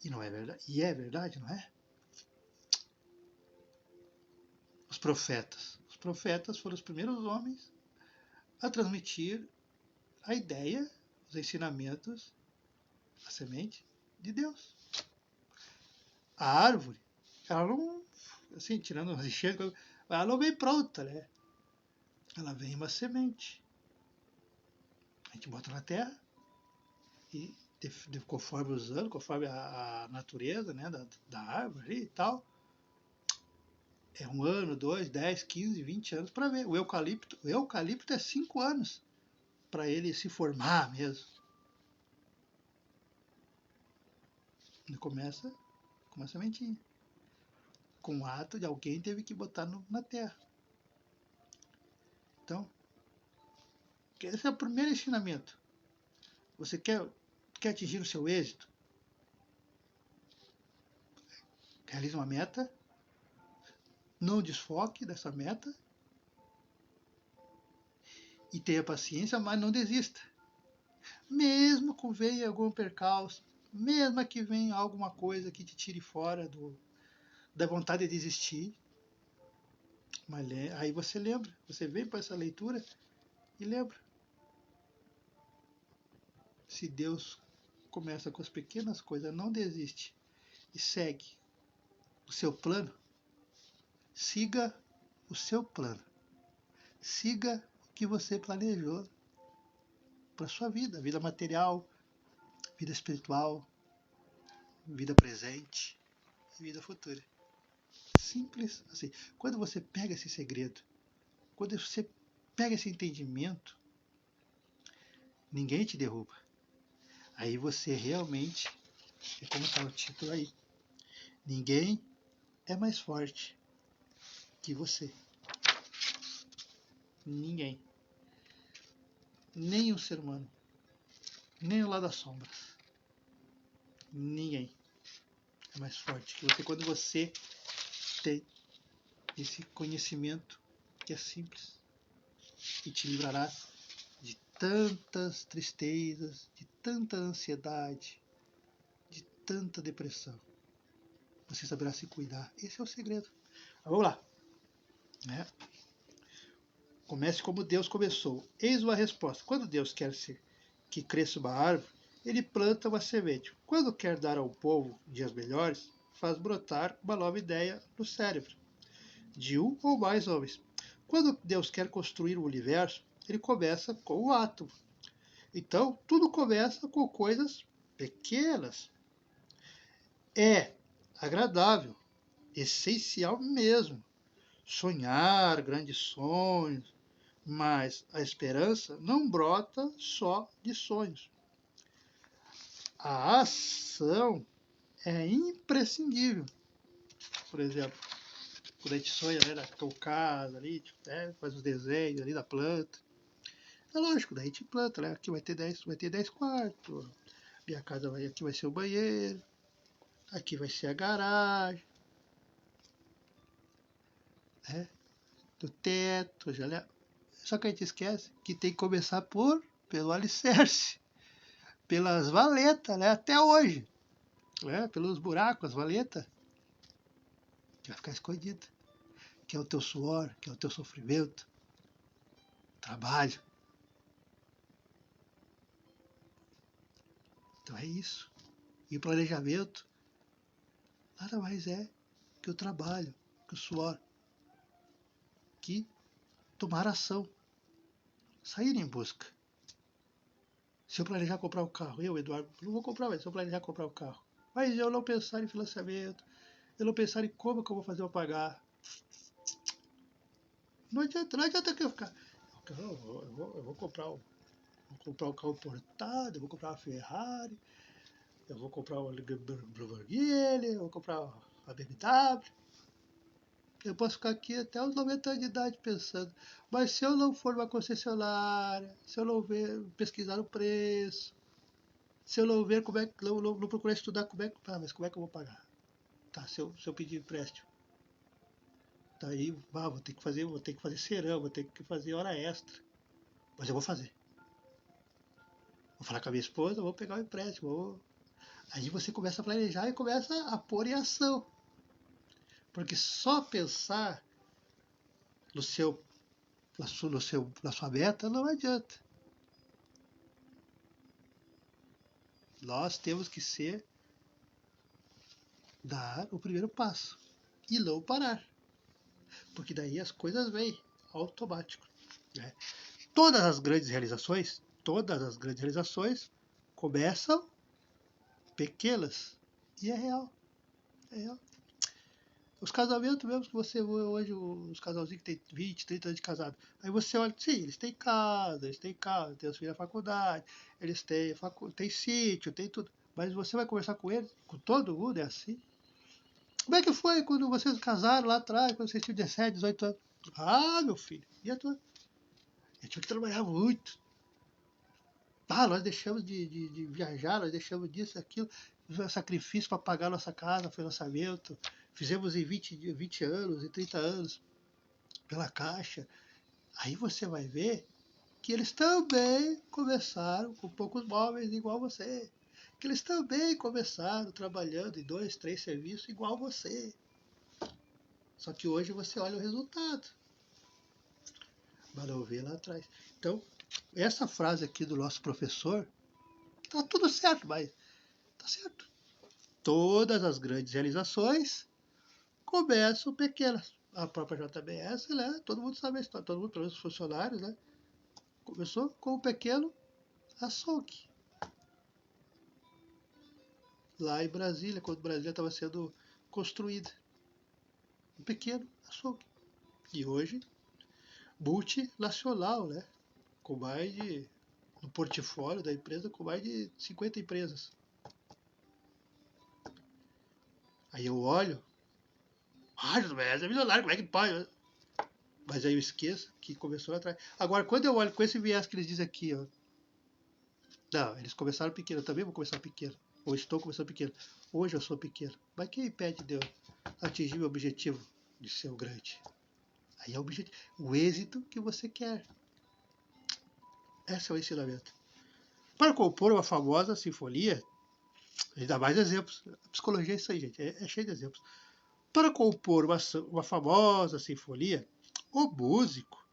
e não é verdade, e é verdade, não é? Os profetas foram os primeiros homens a transmitir a ideia, os ensinamentos, a semente de Deus. A árvore, ela não, assim, tirando as enchentes, ela não vem pronta, né? Ela vem uma semente. A gente bota na terra e conforme os anos, conforme a natureza, né, da árvore e tal, é 1 ano, 2, 10, 15, 20 anos para ver. O eucalipto é 5 anos para ele se formar mesmo. Ele começa com uma sementinha. Com o ato de alguém teve que botar na terra. Então, esse é o primeiro ensinamento. Você quer atingir o seu êxito? Realize uma meta. Não desfoque dessa meta. E tenha paciência, mas não desista. Mesmo que venha algum percalço, mesmo que venha alguma coisa que te tire fora dá vontade de desistir, mas aí você lembra, você vem para essa leitura e lembra. Se Deus começa com as pequenas coisas, não desiste e segue o seu plano, siga o seu plano. Siga o que você planejou para sua vida material, vida espiritual, vida presente e vida futura. Simples assim. Quando você pega esse segredo, quando você pega esse entendimento, ninguém te derruba. Aí você realmente, é como está o título aí, ninguém é mais forte que você. Ninguém. Nem o ser humano. Nem o lado das sombras. Ninguém é mais forte que você quando você tem esse conhecimento que é simples e te livrará de tantas tristezas, de tanta ansiedade, de tanta depressão. Você saberá se cuidar. Esse é o segredo. Mas vamos lá. Né? Comece como Deus começou. Eis uma resposta. Quando Deus quer que cresça uma árvore, ele planta uma semente. Quando quer dar ao povo dias melhores, faz brotar uma nova ideia no cérebro de um ou mais homens. Quando Deus quer construir o universo, ele começa com o átomo. Então, tudo começa com coisas pequenas. É agradável, essencial mesmo, sonhar grandes sonhos, mas a esperança não brota só de sonhos. A ação é imprescindível. Por exemplo, quando a gente sonha, né, na tua casa ali, tipo, faz os desenhos ali da planta. É lógico, daí a gente planta, né? Aqui vai ter 10 quartos, minha casa aqui vai ser o banheiro, aqui vai ser a garagem, né? Do teto, já. Só que a gente esquece que tem que começar pelo alicerce, pelas valetas, né? Até hoje, né? Pelos buracos, as valetas, que vai ficar escondida, que é o teu suor, que é o teu sofrimento, trabalho. Então é isso. E o planejamento nada mais é que o trabalho, que o suor, que tomar ação, sair em busca. Se eu planejar comprar um carro, eu, Eduardo, não vou comprar, mas se eu planejar comprar um carro, mas eu não pensar em financiamento, eu não pensar em como que eu vou fazer eu pagar, não adianta que eu ficar. Eu vou comprar um carro importado, eu vou comprar uma Ferrari, eu vou comprar uma Lamborghini, eu vou comprar uma BMW. Eu posso ficar aqui até os 90 anos de idade pensando. Mas se eu não for numa concessionária, se eu não pesquisar o preço, se eu não ver como é que. Não procurar estudar como é que. Mas como é que eu vou pagar? Tá, se eu pedir empréstimo. Daí, vou ter que fazer serão, vou ter que fazer hora extra. Mas eu vou fazer. Vou falar com a minha esposa, vou pegar o empréstimo. Aí você começa a planejar e começa a pôr em ação. Porque só pensar no seu, na sua meta não adianta. Nós temos que dar o primeiro passo e não parar. Porque daí as coisas vêm automático. Né? Todas as grandes realizações começam pequenas. E é real. É real. Os casamentos mesmo que você vê hoje, os casalzinhos que tem 20, 30 anos de casado. Aí você olha, sim, eles têm casa, têm os filhos na faculdade, eles têm sítio, tem tudo. Mas você vai conversar com eles, com todo mundo é assim. Como é que foi quando vocês casaram lá atrás, quando vocês tinham 17, 18 anos? Ah, meu filho, e a tua? Eu tinha que trabalhar muito. Ah, nós deixamos de viajar, nós deixamos disso, aquilo, sacrifício para pagar nossa casa, financiamento. Fizemos em 20 anos, em 30 anos, pela Caixa. Aí você vai ver que eles também começaram com poucos móveis igual você. Que eles também começaram trabalhando em 2, 3 serviços igual você. Só que hoje você olha o resultado, mas não vê lá atrás. Então, essa frase aqui do nosso professor, tá tudo certo, mas tá certo. Todas as grandes realizações começam pequenas. A própria JBS, né? Todo mundo sabe a história, todo mundo, todos os funcionários, né? Começou com um pequeno açougue. Lá em Brasília, quando Brasília estava sendo construída. Um pequeno açougue. E hoje, multinacional, né? Com mais de, no portfólio da empresa, com mais de 50 empresas. Aí eu olho, mas é milionário, como é que pode? Mas aí eu esqueço que começou lá atrás. Agora, quando eu olho com esse viés que eles dizem aqui, ó, não, eles começaram pequeno, eu também vou começar pequeno. Ou estou começando pequeno. Hoje eu sou pequeno. Mas quem impede de eu atingir meu objetivo de ser o grande? Aí é o objetivo, o êxito que você quer. Esse é o ensinamento. Para compor uma famosa sinfonia, ainda mais exemplos. A psicologia é isso aí, gente, é cheio de exemplos. Para compor uma famosa sinfonia, o músico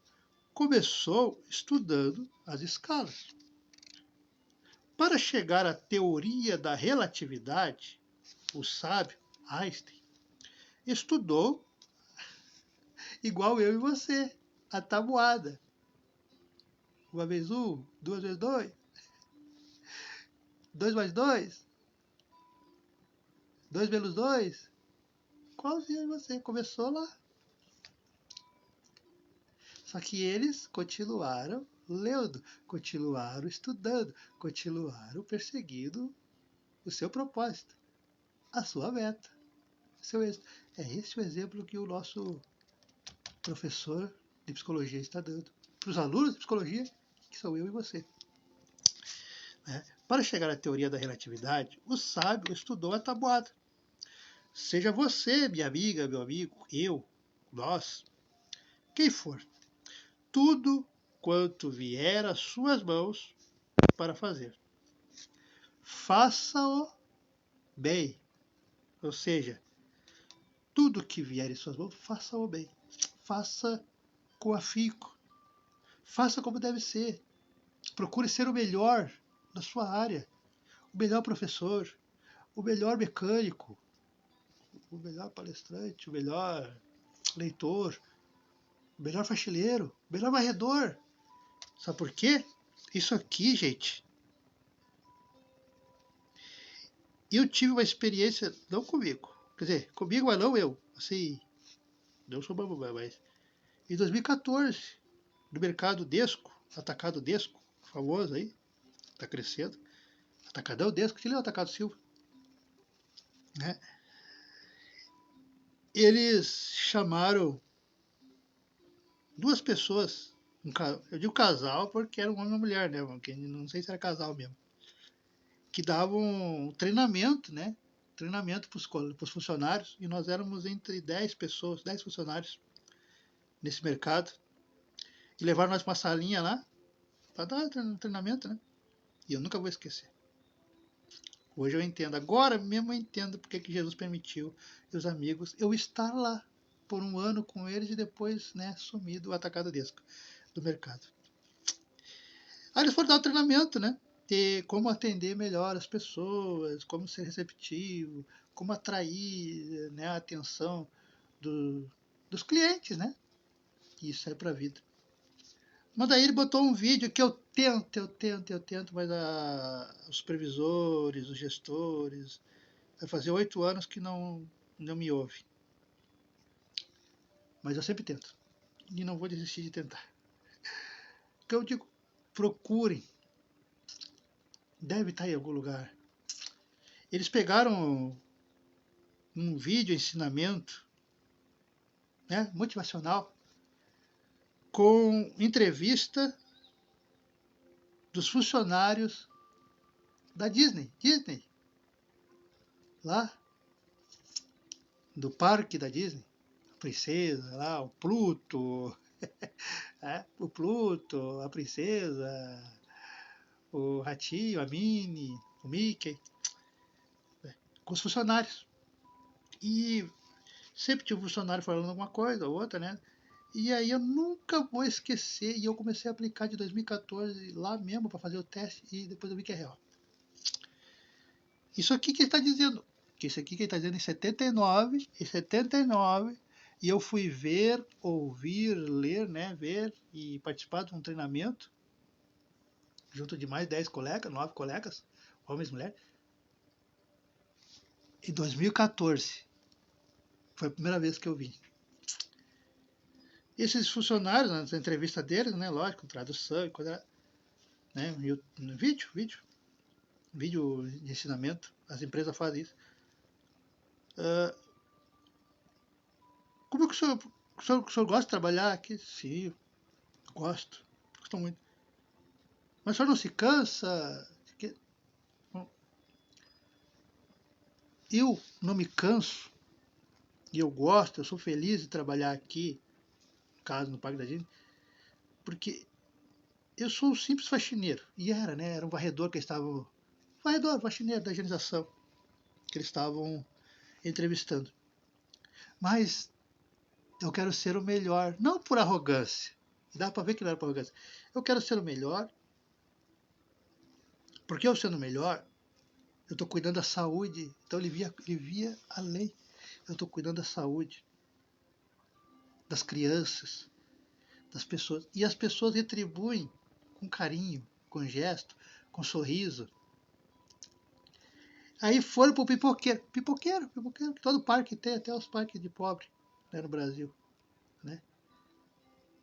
começou estudando as escalas. Para chegar à teoria da relatividade, o sábio Einstein estudou, igual eu e você, a tabuada. Uma vez um, duas vezes dois, dois mais dois, dois menos dois. Qualzinho de você, começou lá. Só que eles continuaram lendo, continuaram estudando, continuaram perseguindo o seu propósito, a sua meta, o seu êxito. É esse o exemplo que o nosso professor de psicologia está dando para os alunos de psicologia, que são eu e você. Para chegar à teoria da relatividade, o sábio estudou a tabuada. Seja você, minha amiga, meu amigo, eu, nós, quem for, tudo quanto vier às suas mãos para fazer, faça-o bem. Ou seja, tudo que vier em suas mãos, faça-o bem. Faça com afinco. Faça como deve ser. Procure ser o melhor na sua área. O melhor professor, o melhor mecânico, o melhor palestrante, o melhor leitor, o melhor faxineiro, o melhor varredor. Sabe por quê? Isso aqui, gente, eu tive uma experiência, não comigo, quer dizer, comigo, mas não eu, assim, não sou bambam, mas em 2014, no mercado Desco, Atacado Desco, famoso aí, tá crescendo, Atacadão Desco, que é o Atacado Silva, né? Eles chamaram duas pessoas, eu digo casal porque era um homem e uma mulher, né? Porque não sei se era casal mesmo, que davam treinamento, né? Treinamento para os funcionários, e nós éramos entre 10 pessoas, 10 funcionários nesse mercado, e levaram nós para uma salinha lá para dar treinamento, né? E eu nunca vou esquecer. Hoje eu entendo, agora mesmo eu entendo porque que Jesus permitiu, e os amigos, eu estar lá por um ano com eles e depois, né, sumir do Atacado Desco, do mercado. Aí eles foram dar o treinamento, né? De como atender melhor as pessoas, como ser receptivo, como atrair, né, a atenção dos clientes, né? E isso é para a vida. Mas daí ele botou um vídeo que eu tento, mas os supervisores, os gestores, vai fazer 8 anos que não me ouve. Mas eu sempre tento. E não vou desistir de tentar. Então eu digo, procurem. Deve estar em algum lugar. Eles pegaram um vídeo ensinamento, né, motivacional, com entrevista dos funcionários da Disney, lá do parque da Disney, a princesa lá, o Pluto, o Pluto, a princesa, o Ratinho, a Minnie, o Mickey, com os funcionários. E Sempre tinha um funcionário falando alguma coisa ou outra, né? E aí eu nunca vou esquecer, e eu comecei a aplicar de 2014 lá mesmo para fazer o teste, e depois eu vi que é real. Isso aqui que ele está dizendo, que isso aqui que ele está dizendo em 79, e eu fui ver, ouvir, ler, né, ver e participar de um treinamento, junto de mais 10 colegas, 9 colegas, homens e mulheres, em 2014. Foi a primeira vez que eu vi. Esses funcionários, nas entrevistas deles, né, lógico, tradução e coisa, né, vídeo de ensinamento, as empresas fazem isso. Como é que o senhor gosta de trabalhar aqui? Sim, gosto muito. Mas o senhor não se cansa? Eu não me canso e eu gosto, eu sou feliz de trabalhar aqui, no caso no Parque da Disney, porque eu sou um simples faxineiro. E era, né? Era um varredor que eles estavam. Varredor, faxineiro da higienização que eles estavam entrevistando. Mas eu quero ser o melhor, não por arrogância. Dá pra ver que não era por arrogância. Eu quero ser o melhor, porque eu sendo o melhor, eu estou cuidando da saúde. Então ele via além. Eu estou cuidando da saúde das crianças, das pessoas. E as pessoas retribuem com carinho, com gesto, com sorriso. Aí foram pro pipoqueiro. Pipoqueiro, que todo parque tem, até os parques de pobre, né, no Brasil. Né?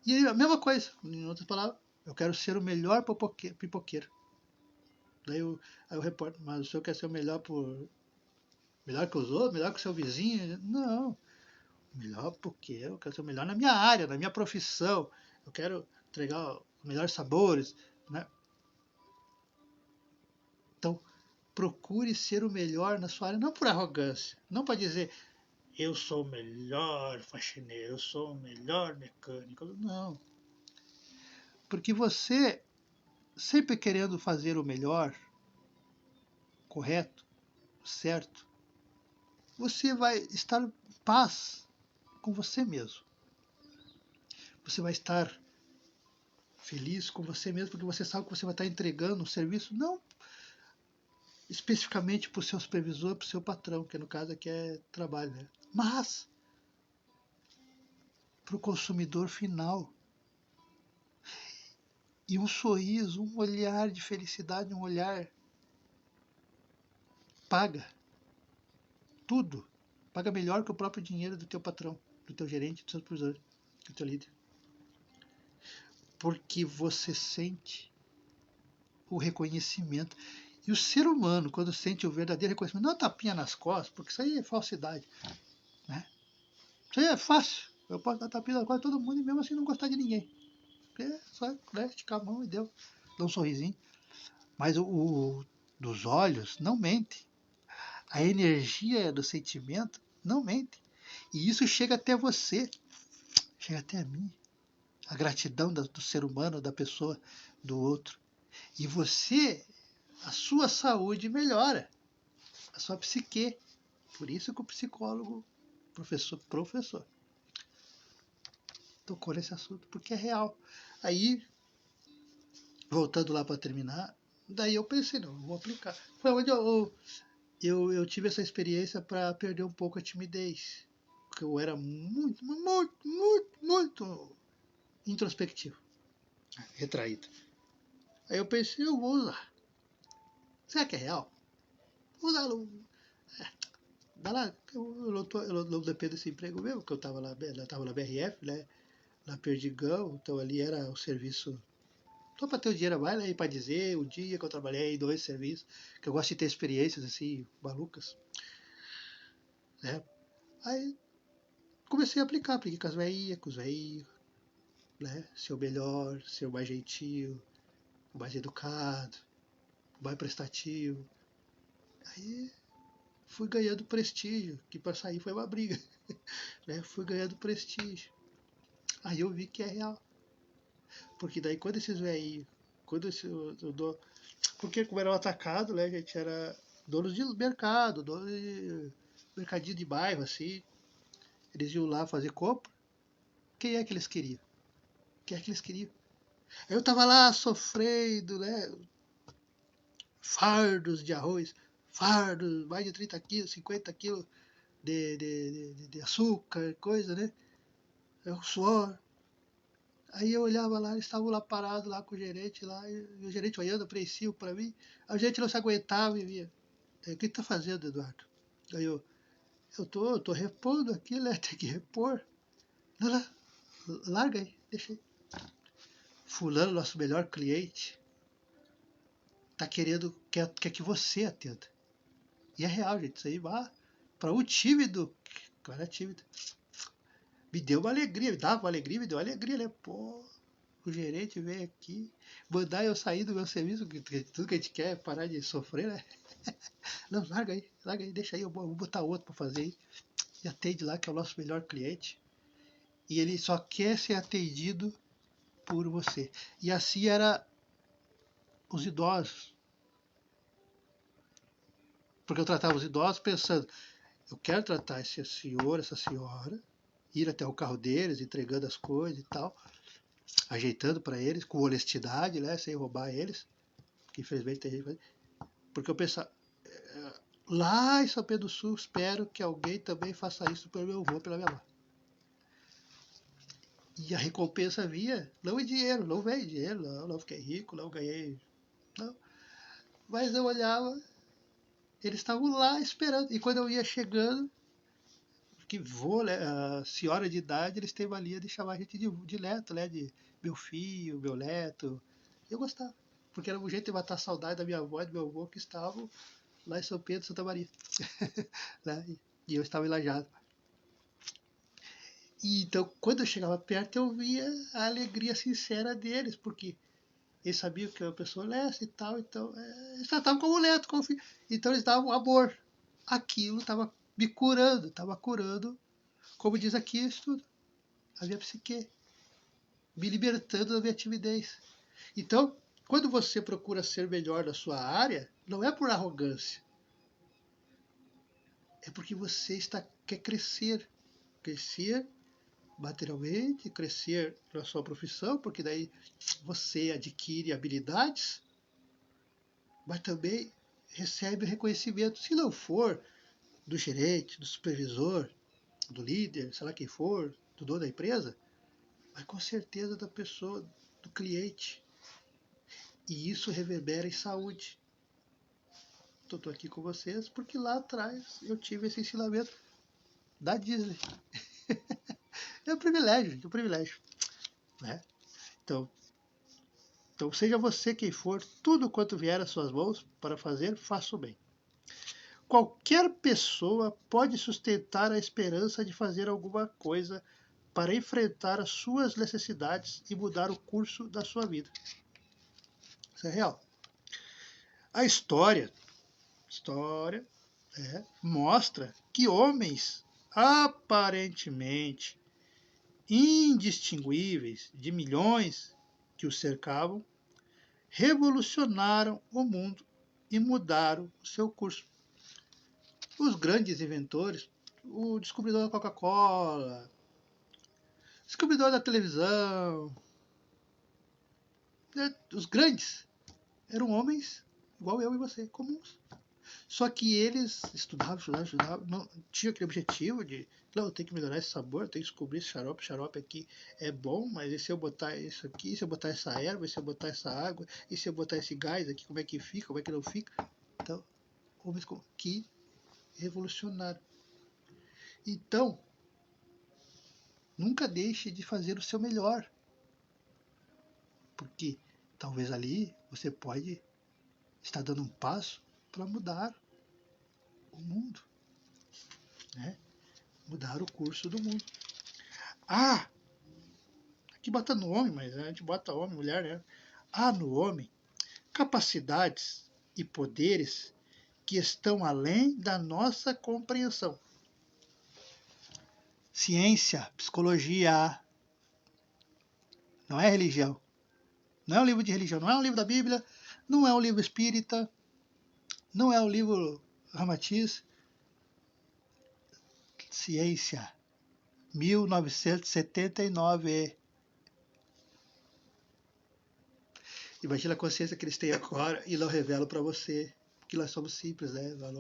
E aí, a mesma coisa, em outras palavras, eu quero ser o melhor pipoqueiro. Aí o repórter, mas o senhor quer ser o melhor melhor que os outros, melhor que o seu vizinho? Não, melhor porque eu quero ser o melhor na minha área, na minha profissão. Eu quero entregar os melhores sabores, né? Então, procure ser o melhor na sua área, não por arrogância, não para dizer eu sou o melhor faxineiro, eu sou o melhor mecânico. Não. Porque você, sempre querendo fazer o melhor, correto, certo, você vai estar em paz com você mesmo. Você vai estar feliz com você mesmo, porque você sabe que você vai estar entregando um serviço, não especificamente para o seu supervisor, para o seu patrão, que no caso aqui é trabalho, né? Mas para o consumidor final. E um sorriso, um olhar de felicidade, um olhar paga tudo. Paga melhor que o próprio dinheiro do teu patrão, do teu gerente, do seu supervisor, do teu líder. Porque você sente o reconhecimento. E o ser humano, quando sente o verdadeiro reconhecimento, não é tapinha nas costas, porque isso aí é falsidade. Né? Isso aí é fácil. Eu posso dar tapinha nas costas de todo mundo e mesmo assim não gostar de ninguém. É só, né, esticar a mão e deu. Dá um sorrisinho. Mas o dos olhos não mente. A energia do sentimento não mente. E isso chega até você, chega até a mim. A gratidão do ser humano, da pessoa, do outro. E você, a sua saúde melhora, a sua psique. Por isso que o psicólogo, professor, tocou nesse assunto, porque é real. Aí, voltando lá para terminar, daí eu pensei, não, vou aplicar. Foi onde eu tive essa experiência para perder um pouco a timidez. Porque eu era muito introspectivo, retraído. Aí eu pensei, eu vou usar. Será que é real? Vou usar. Dá lá, eu não dependo desse emprego mesmo, porque eu estava na BRF, né? Na Perdigão, então ali era o serviço. Só para ter o dinheiro a mais, né? Para dizer o dia que eu trabalhei em 2 serviços, que eu gosto de ter experiências assim, malucas. Né? Aí comecei a aplicar, apliquei com os velhinhos, né? Ser o melhor, ser o mais gentil, o mais educado, o mais prestativo. Aí fui ganhando prestígio, que para sair foi uma briga. Né? Fui ganhando prestígio. Aí eu vi que é real. Porque daí quando esses velhinhos, quando eu dou. Porque como era um atacado, né, a gente era donos de mercado, donos de mercadinho de bairro, assim. Eles iam lá fazer compra. Quem é que eles queriam? Quem é que eles queriam? Eu tava lá sofrendo, né? Fardos de arroz, fardos, mais de 30 quilos, 50 quilos de açúcar, coisa, né? O suor. Aí eu olhava lá, eles estavam lá parados lá com o gerente lá, e o gerente olhando apreensivo para mim. A gente não se aguentava e via. O que tá fazendo, Eduardo? Aí eu tô repondo aqui, né? Tem que repor. Não, não, larga aí, deixa aí. Fulano, nosso melhor cliente, tá querendo, quer que você atenda. E é real, gente, isso aí vai para o tímido, cara é tímido. Me deu uma alegria, me dava uma alegria, me deu uma alegria, né? Pô, o gerente veio aqui, mandar eu sair do meu serviço, que tudo que a gente quer é parar de sofrer, né? Não, larga aí, deixa aí, eu vou botar outro para fazer aí. E atende lá, que é o nosso melhor cliente. E ele só quer ser atendido por você. E assim era os idosos. Porque eu tratava os idosos pensando, eu quero tratar esse senhor, essa senhora, ir até o carro deles, entregando as coisas e tal, ajeitando para eles, com honestidade, né, sem roubar eles, que infelizmente tem gente. Porque eu pensava, lá em São Pedro do Sul, espero que alguém também faça isso pelo meu avô, pela minha mãe. E a recompensa vinha, não em dinheiro, não veio dinheiro, não fiquei rico, não ganhei, não. Mas eu olhava, eles estavam lá esperando. E quando eu ia chegando, que vô, né, a senhora de idade, eles têm mania de chamar a gente de neto, né? De meu filho, meu neto. Eu gostava, porque era um jeito de matar a saudade da minha avó e do meu avô que estavam lá em São Pedro, Santa Maria. Né? E eu estava em Lajado. E então, quando eu chegava perto, eu via a alegria sincera deles, porque eles sabiam que eu era uma pessoa honesta e tal, então eles tratavam como neto, como filho. Então eles davam amor. Aquilo estava me curando, estava curando, como diz aqui o estudo, a minha psique, me libertando da minha timidez. Então, quando você procura ser melhor na sua área, não é por arrogância, é porque você quer crescer, crescer materialmente, crescer na sua profissão, porque daí você adquire habilidades, mas também recebe reconhecimento. Se não for do gerente, do supervisor, do líder, sei lá quem for, do dono da empresa, mas com certeza da pessoa, do cliente. E isso reverbera em saúde. Estou aqui com vocês porque lá atrás eu tive esse ensinamento da Disney. É um privilégio, gente, um privilégio. Né? Então, seja você quem for, tudo quanto vier às suas mãos para fazer, faça o bem. Qualquer pessoa pode sustentar a esperança de fazer alguma coisa para enfrentar as suas necessidades e mudar o curso da sua vida. Isso é real. A história mostra que homens aparentemente indistinguíveis de milhões que os cercavam revolucionaram o mundo e mudaram o seu curso. Os grandes inventores, o descobridor da Coca-Cola, o descobridor da televisão, né, os grandes eram homens igual eu e você, comuns. Só que eles estudavam, não tinha aquele objetivo de, não, eu tenho que melhorar esse sabor, eu tenho que descobrir esse xarope aqui é bom, mas e se eu botar isso aqui, e se eu botar essa erva, e se eu botar essa água, e se eu botar esse gás aqui, como é que fica, como é que não fica? Então, homens que revolucionaram. Então, nunca deixe de fazer o seu melhor, porque talvez ali você pode estar dando um passo para mudar o mundo, né? Mudar o curso do mundo. Ah, aqui bota no homem, mas a gente bota homem, mulher, né? Há no homem capacidades e poderes que estão além da nossa compreensão. Ciência, psicologia, não é religião. Não é um livro de religião, não é um livro da Bíblia, não é um livro espírita, não é um livro Ramatiz. Ciência 1979. Imagina a consciência que eles têm agora e não revelam para você. Porque nós somos simples, né? Nós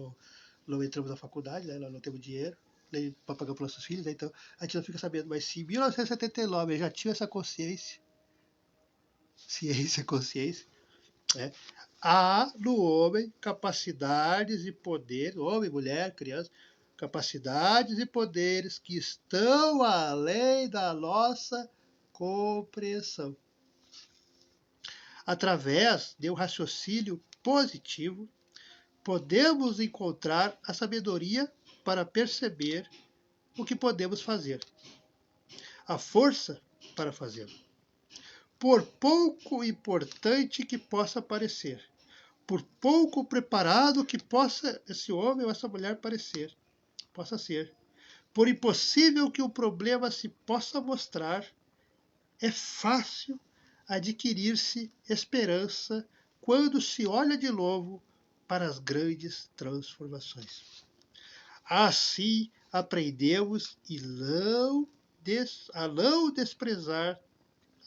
não entramos na faculdade, né? Nós não temos dinheiro para pagar para nossos filhos, né? Então a gente não fica sabendo. Mas se em 1979 eu já tinha essa consciência, consciência, né? Há no homem capacidades e poderes, homem, mulher, criança, capacidades e poderes que estão além da nossa compreensão. Através de um raciocínio positivo, podemos encontrar a sabedoria para perceber o que podemos fazer, a força para fazê-lo. Por pouco importante que possa parecer, por pouco preparado que possa esse homem ou essa mulher possa ser, por impossível que o problema se possa mostrar, é fácil adquirir-se esperança quando se olha de novo para as grandes transformações. Assim aprendemos a não desprezar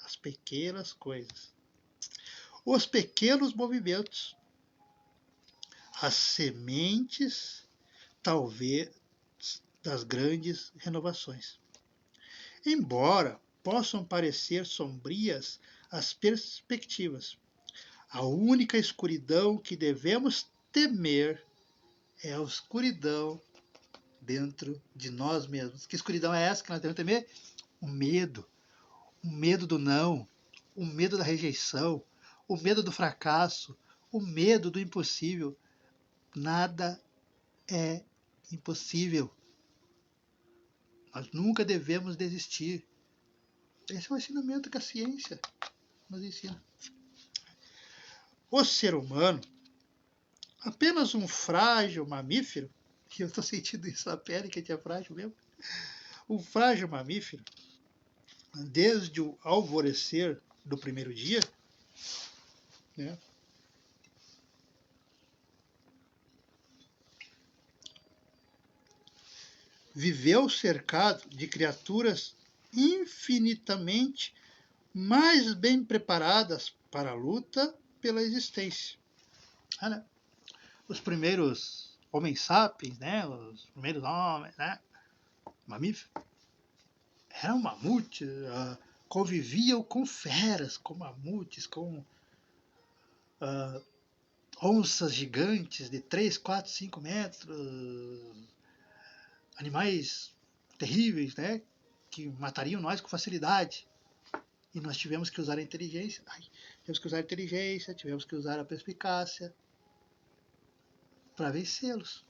as pequenas coisas, os pequenos movimentos, as sementes, talvez, das grandes renovações. Embora possam parecer sombrias as perspectivas, a única escuridão que devemos temer é a escuridão dentro de nós mesmos. Que escuridão é essa que nós devemos temer? O medo do não, o medo da rejeição, o medo do fracasso, o medo do impossível. Nada é impossível. Nós nunca devemos desistir. Esse é o ensinamento que a ciência nos ensina. O ser humano, apenas um frágil mamífero, e eu estou sentindo isso na pele, que é frágil mesmo, um frágil mamífero, desde o alvorecer do primeiro dia, né, viveu cercado de criaturas infinitamente mais bem preparadas para a luta pela existência. Né? Os primeiros homens sapiens, né, os primeiros homens, né, mamíferos, eram mamutes, conviviam com feras, com mamutes, com onças gigantes de 3, 4, 5 metros, animais terríveis, né, que matariam nós com facilidade. E nós tivemos que usar a inteligência, tivemos que usar a perspicácia para vencê-los.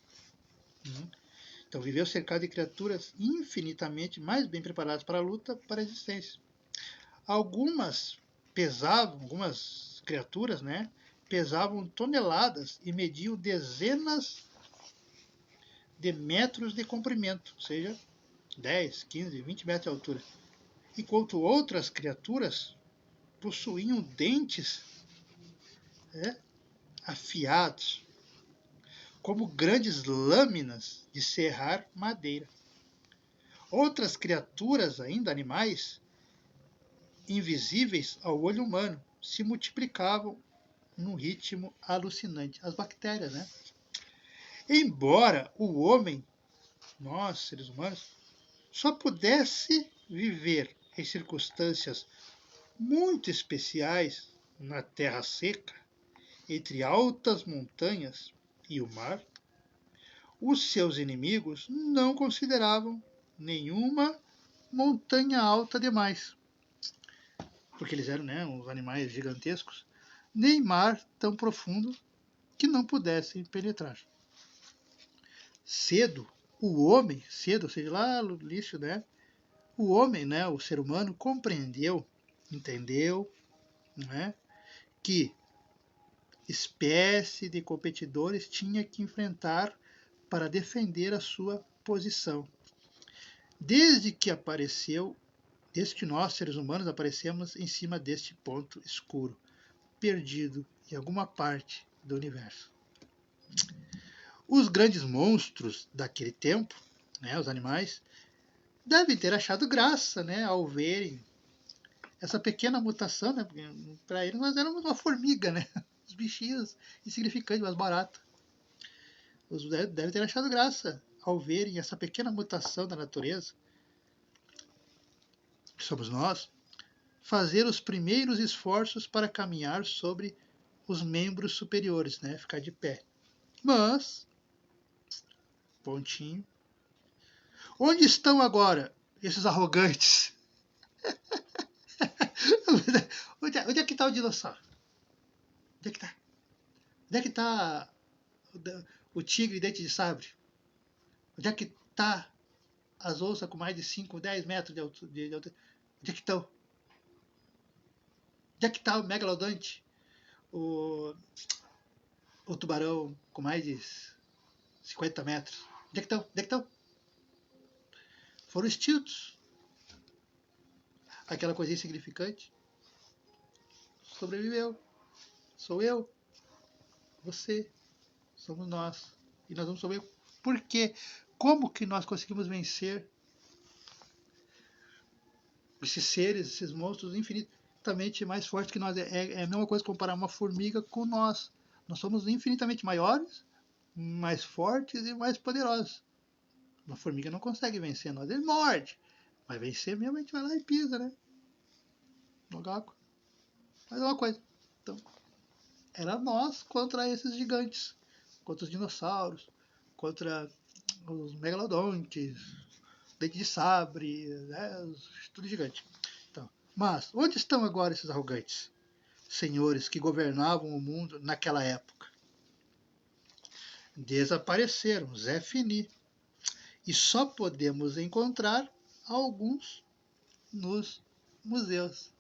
Então, viveu cercado de criaturas infinitamente mais bem preparadas para a luta, para a existência. Algumas criaturas, né, pesavam toneladas e mediam dezenas de metros de comprimento, ou seja, 10, 15, 20 metros de altura. Enquanto outras criaturas possuíam dentes afiados, como grandes lâminas de serrar madeira. Outras criaturas, ainda animais, invisíveis ao olho humano, se multiplicavam num ritmo alucinante. As bactérias, né? Embora o homem, nós, seres humanos, só pudesse viver em circunstâncias muito especiais na terra seca, entre altas montanhas e o mar, os seus inimigos não consideravam nenhuma montanha alta demais, porque eles eram, né, uns animais gigantescos, nem mar tão profundo que não pudessem penetrar. Cedo, ou seja, lá no início, né, o homem, né, o ser humano, entendeu, né, que espécie de competidores tinha que enfrentar para defender a sua posição. Desde que nós, seres humanos, aparecemos em cima deste ponto escuro, perdido em alguma parte do universo. Os grandes monstros daquele tempo, né, os animais, devem ter achado graça, né, ao verem essa pequena mutação, né, para eles nós éramos uma formiga, né, os bichinhos insignificantes, mais baratos. Devem ter achado graça ao verem essa pequena mutação da natureza, que somos nós, fazer os primeiros esforços para caminhar sobre os membros superiores, né, ficar de pé. Mas, pontinho, onde estão agora esses arrogantes? Onde é que está o dinossauro? Onde é que está? Onde é que está o tigre dente de sabre? Onde é que está as onças com mais de 5, 10 metros de altura? Onde é que estão? Onde é que está o megalodonte? O tubarão com mais de 50 metros? Onde é que estão? Onde é que estão? Foram extintos. Aquela coisinha insignificante sobreviveu. Sou eu, você, somos nós. E nós vamos sobreviver. Por quê? Como que nós conseguimos vencer esses seres, esses monstros infinitamente mais fortes que nós? É a mesma coisa comparar uma formiga com nós. Nós somos infinitamente maiores, mais fortes e mais poderosos. Uma formiga não consegue vencer nós. Ele morde. Mas vencer mesmo, a gente vai lá e pisa, né? No gaco. Mas é uma coisa. Então, era nós contra esses gigantes. Contra os dinossauros. Contra os megalodontes. Dente de sabre. Né? Tudo gigante. Então, mas, onde estão agora esses arrogantes senhores que governavam o mundo naquela época? Desapareceram. Zé Fini. E só podemos encontrar alguns nos museus.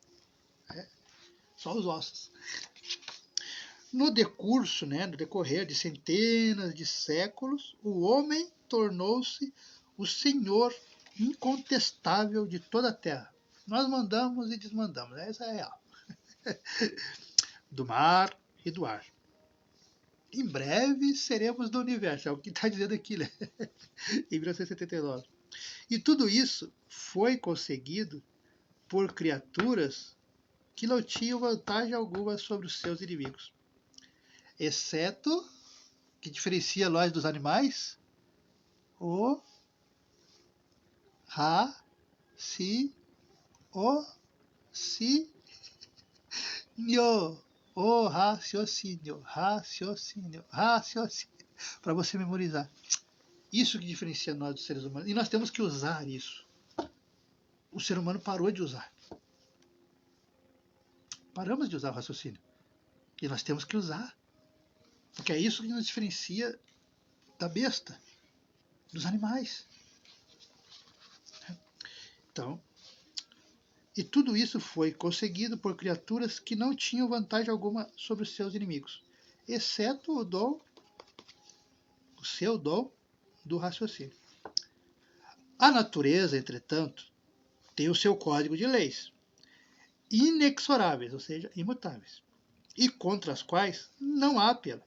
Só os ossos. No decurso, né, no decorrer de centenas de séculos, o homem tornou-se o senhor incontestável de toda a Terra. Nós mandamos e desmandamos, essa é a real. Do mar e do ar. Em breve seremos do universo, é o que está dizendo aqui, né? Em 1979. E tudo isso foi conseguido por criaturas que não tinham vantagem alguma sobre os seus inimigos. Exceto, que diferencia nós dos animais, o raci, o si, o raciocínio, para você memorizar. Isso que diferencia nós dos seres humanos. E nós temos que usar isso. O ser humano parou de usar. Paramos de usar o raciocínio. E nós temos que usar. Porque é isso que nos diferencia da besta, dos animais. Então, e tudo isso foi conseguido por criaturas que não tinham vantagem alguma sobre os seus inimigos, exceto o seu dom do raciocínio. A natureza, entretanto, tem o seu código de leis, inexoráveis, ou seja, imutáveis, e contra as quais não há apelo.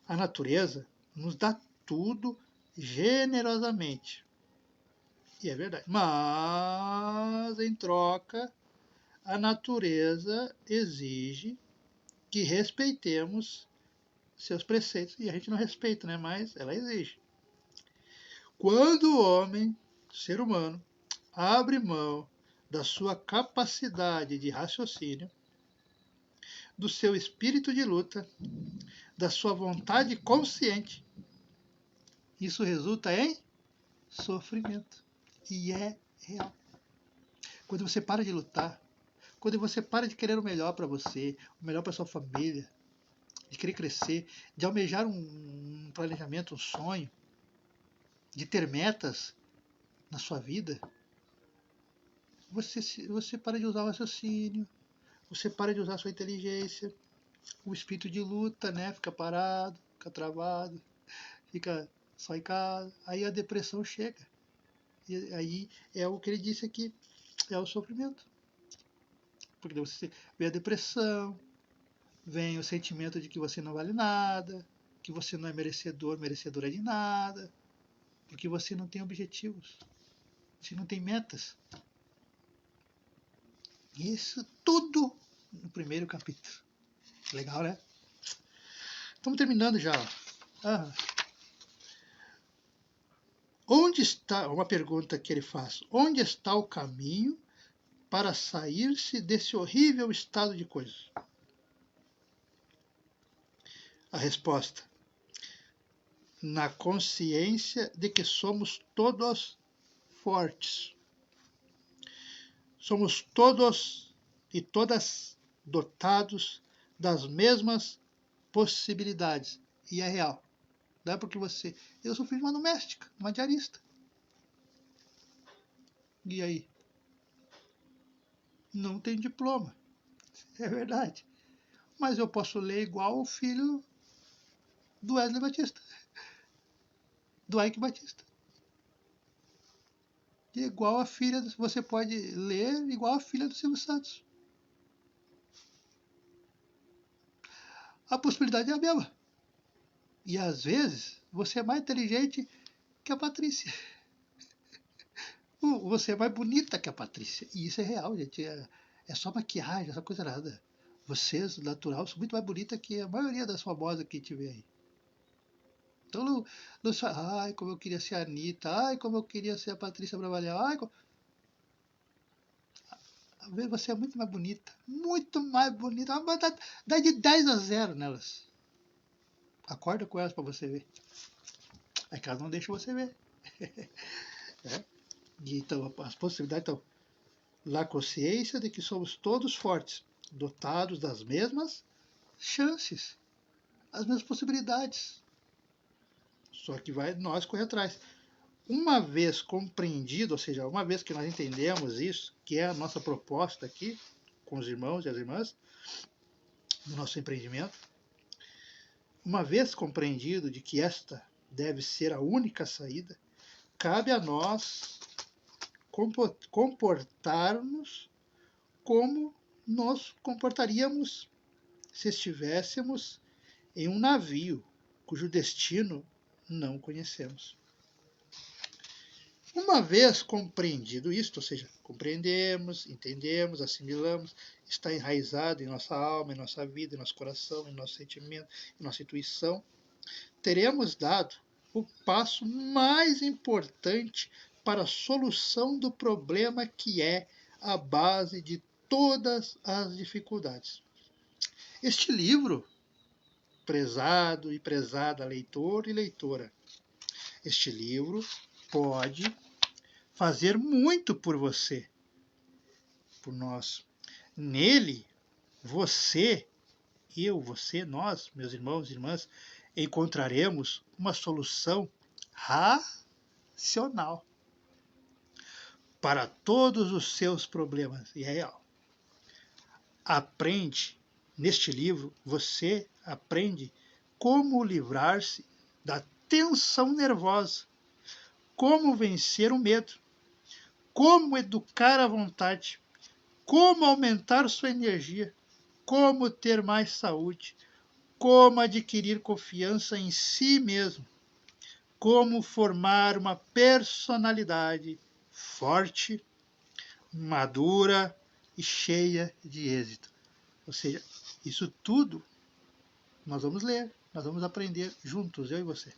A natureza nos dá tudo generosamente. E é verdade. Mas, em troca, a natureza exige que respeitemos seus preceitos. E a gente não respeita, né? Mas ela exige. Quando o homem, ser humano, abre mão da sua capacidade de raciocínio, do seu espírito de luta, da sua vontade consciente, isso resulta em sofrimento. E é real. Quando você para de lutar, quando você para de querer o melhor para você, o melhor para sua família, de querer crescer, de almejar um planejamento, um sonho, de ter metas na sua vida, você para de usar o raciocínio, você para de usar a sua inteligência, o espírito de luta, né? Fica parado, fica travado, fica só em casa, aí a depressão chega. E aí é o que ele disse aqui, é o sofrimento. Porque você vem a depressão, vem o sentimento de que você não vale nada, que você não é merecedora de nada, porque você não tem objetivos. gente não tem metas. Isso tudo no primeiro capítulo. Legal, né? Estamos terminando já. Onde está, uma pergunta que ele faz, onde está o caminho para sair-se desse horrível estado de coisas? A resposta, na consciência de que somos todos fortes. Somos todos e todas dotados das mesmas possibilidades. E é real. Não é porque você... Eu sou filho de uma doméstica, uma diarista. E aí? Não tem diploma. É verdade. Mas eu posso ler igual o filho do Wesley Batista. Do Ike Batista. E igual a filha... Você pode ler igual a filha do Silvio Santos. A possibilidade é a mesma. E às vezes você é mais inteligente que a Patrícia. Você é mais bonita que a Patrícia. E isso é real, gente. É só maquiagem, essa coisa nada. Vocês, natural, são muito mais bonitas que a maioria das famosas que tiver aí. Então não ai, como eu queria ser a Anitta. Ai, como eu queria ser a Patrícia Bravanel. Ai, como... Você é muito mais bonita. Muito mais bonita. Mas dá de 10-0 nelas. Acorda com elas para você ver. É que elas não deixam você ver. É. E então, as possibilidades estão na consciência de que somos todos fortes, dotados das mesmas chances, as mesmas possibilidades. Só que vai nós correr atrás. Uma vez compreendido, ou seja, uma vez que nós entendemos isso, que é a nossa proposta aqui, com os irmãos e as irmãs, no nosso empreendimento, uma vez compreendido de que esta deve ser a única saída, cabe a nós comportar-nos como nos comportaríamos se estivéssemos em um navio cujo destino não conhecemos. Uma vez compreendido isto, ou seja, compreendemos, entendemos, assimilamos, está enraizado em nossa alma, em nossa vida, em nosso coração, em nosso sentimento, em nossa intuição, teremos dado o passo mais importante para a solução do problema que é a base de todas as dificuldades. Este livro, prezado e prezada leitor e leitora, este livro pode fazer muito por você, por nós. Nele, você, eu, você, nós, meus irmãos e irmãs, encontraremos uma solução racional para todos os seus problemas. E é real. Aprende, neste livro, você aprende como livrar-se da tensão nervosa, como vencer o medo, como educar a vontade, como aumentar sua energia, como ter mais saúde, como adquirir confiança em si mesmo, como formar uma personalidade forte, madura e cheia de êxito. Ou seja, isso tudo nós vamos ler, nós vamos aprender juntos, eu e você.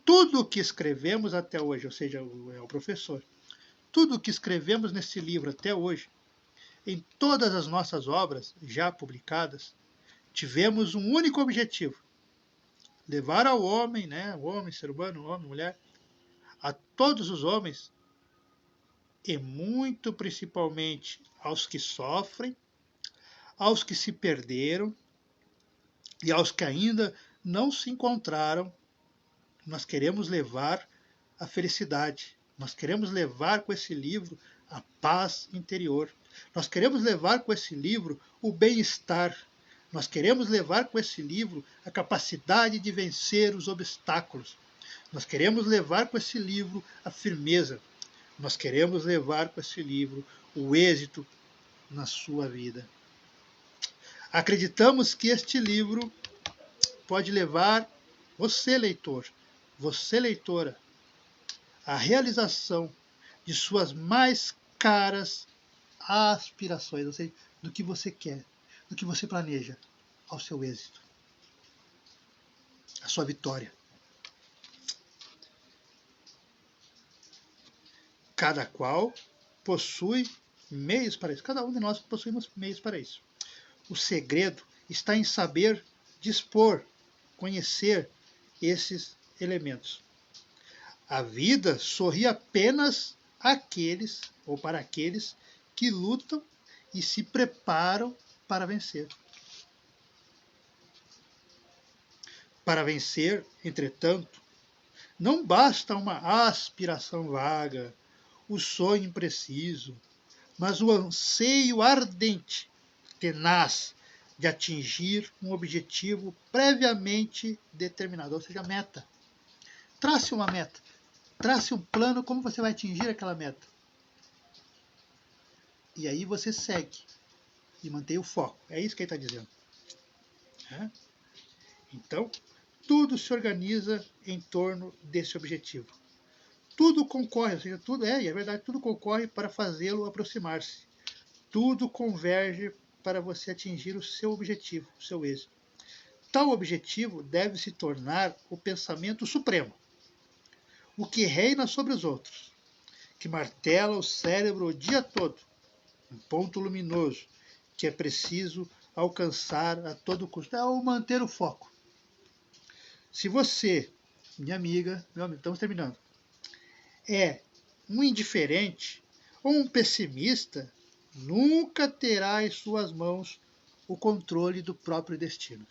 Tudo o que escrevemos até hoje, ou seja, é o professor, tudo o que escrevemos nesse livro até hoje, em todas as nossas obras já publicadas, tivemos um único objetivo: levar ao homem, o homem, ser humano, o homem, mulher, a todos os homens, e muito principalmente aos que sofrem, aos que se perderam e aos que ainda não se encontraram. Nós queremos levar a felicidade, nós queremos levar com esse livro a paz interior, nós queremos levar com esse livro o bem-estar, nós queremos levar com esse livro a capacidade de vencer os obstáculos, nós queremos levar com esse livro a firmeza, nós queremos levar com esse livro o êxito na sua vida. Acreditamos que este livro pode levar você, leitor, você, leitora, a realização de suas mais caras aspirações, ou seja, do que você quer, do que você planeja, ao seu êxito, à sua vitória. Cada qual possui meios para isso. Cada um de nós possuímos meios para isso. O segredo está em saber dispor, conhecer esses elementos. A vida sorri apenas àqueles ou para aqueles que lutam e se preparam para vencer. Para vencer, entretanto, não basta uma aspiração vaga, o sonho impreciso, mas o anseio ardente, tenaz, de atingir um objetivo previamente determinado, ou seja, meta. Trace uma meta, trace um plano como você vai atingir aquela meta. E aí você segue e mantém o foco. É isso que ele está dizendo. Então, tudo se organiza em torno desse objetivo. Tudo concorre, ou seja, tudo e é verdade, tudo concorre para fazê-lo aproximar-se. Tudo converge para você atingir o seu objetivo, o seu êxito. Tal objetivo deve se tornar o pensamento supremo, o que reina sobre os outros, que martela o cérebro o dia todo, um ponto luminoso que é preciso alcançar a todo custo, é o manter o foco. Se você, minha amiga, meu amigo, estamos terminando, é um indiferente ou um pessimista, nunca terá em suas mãos o controle do próprio destino.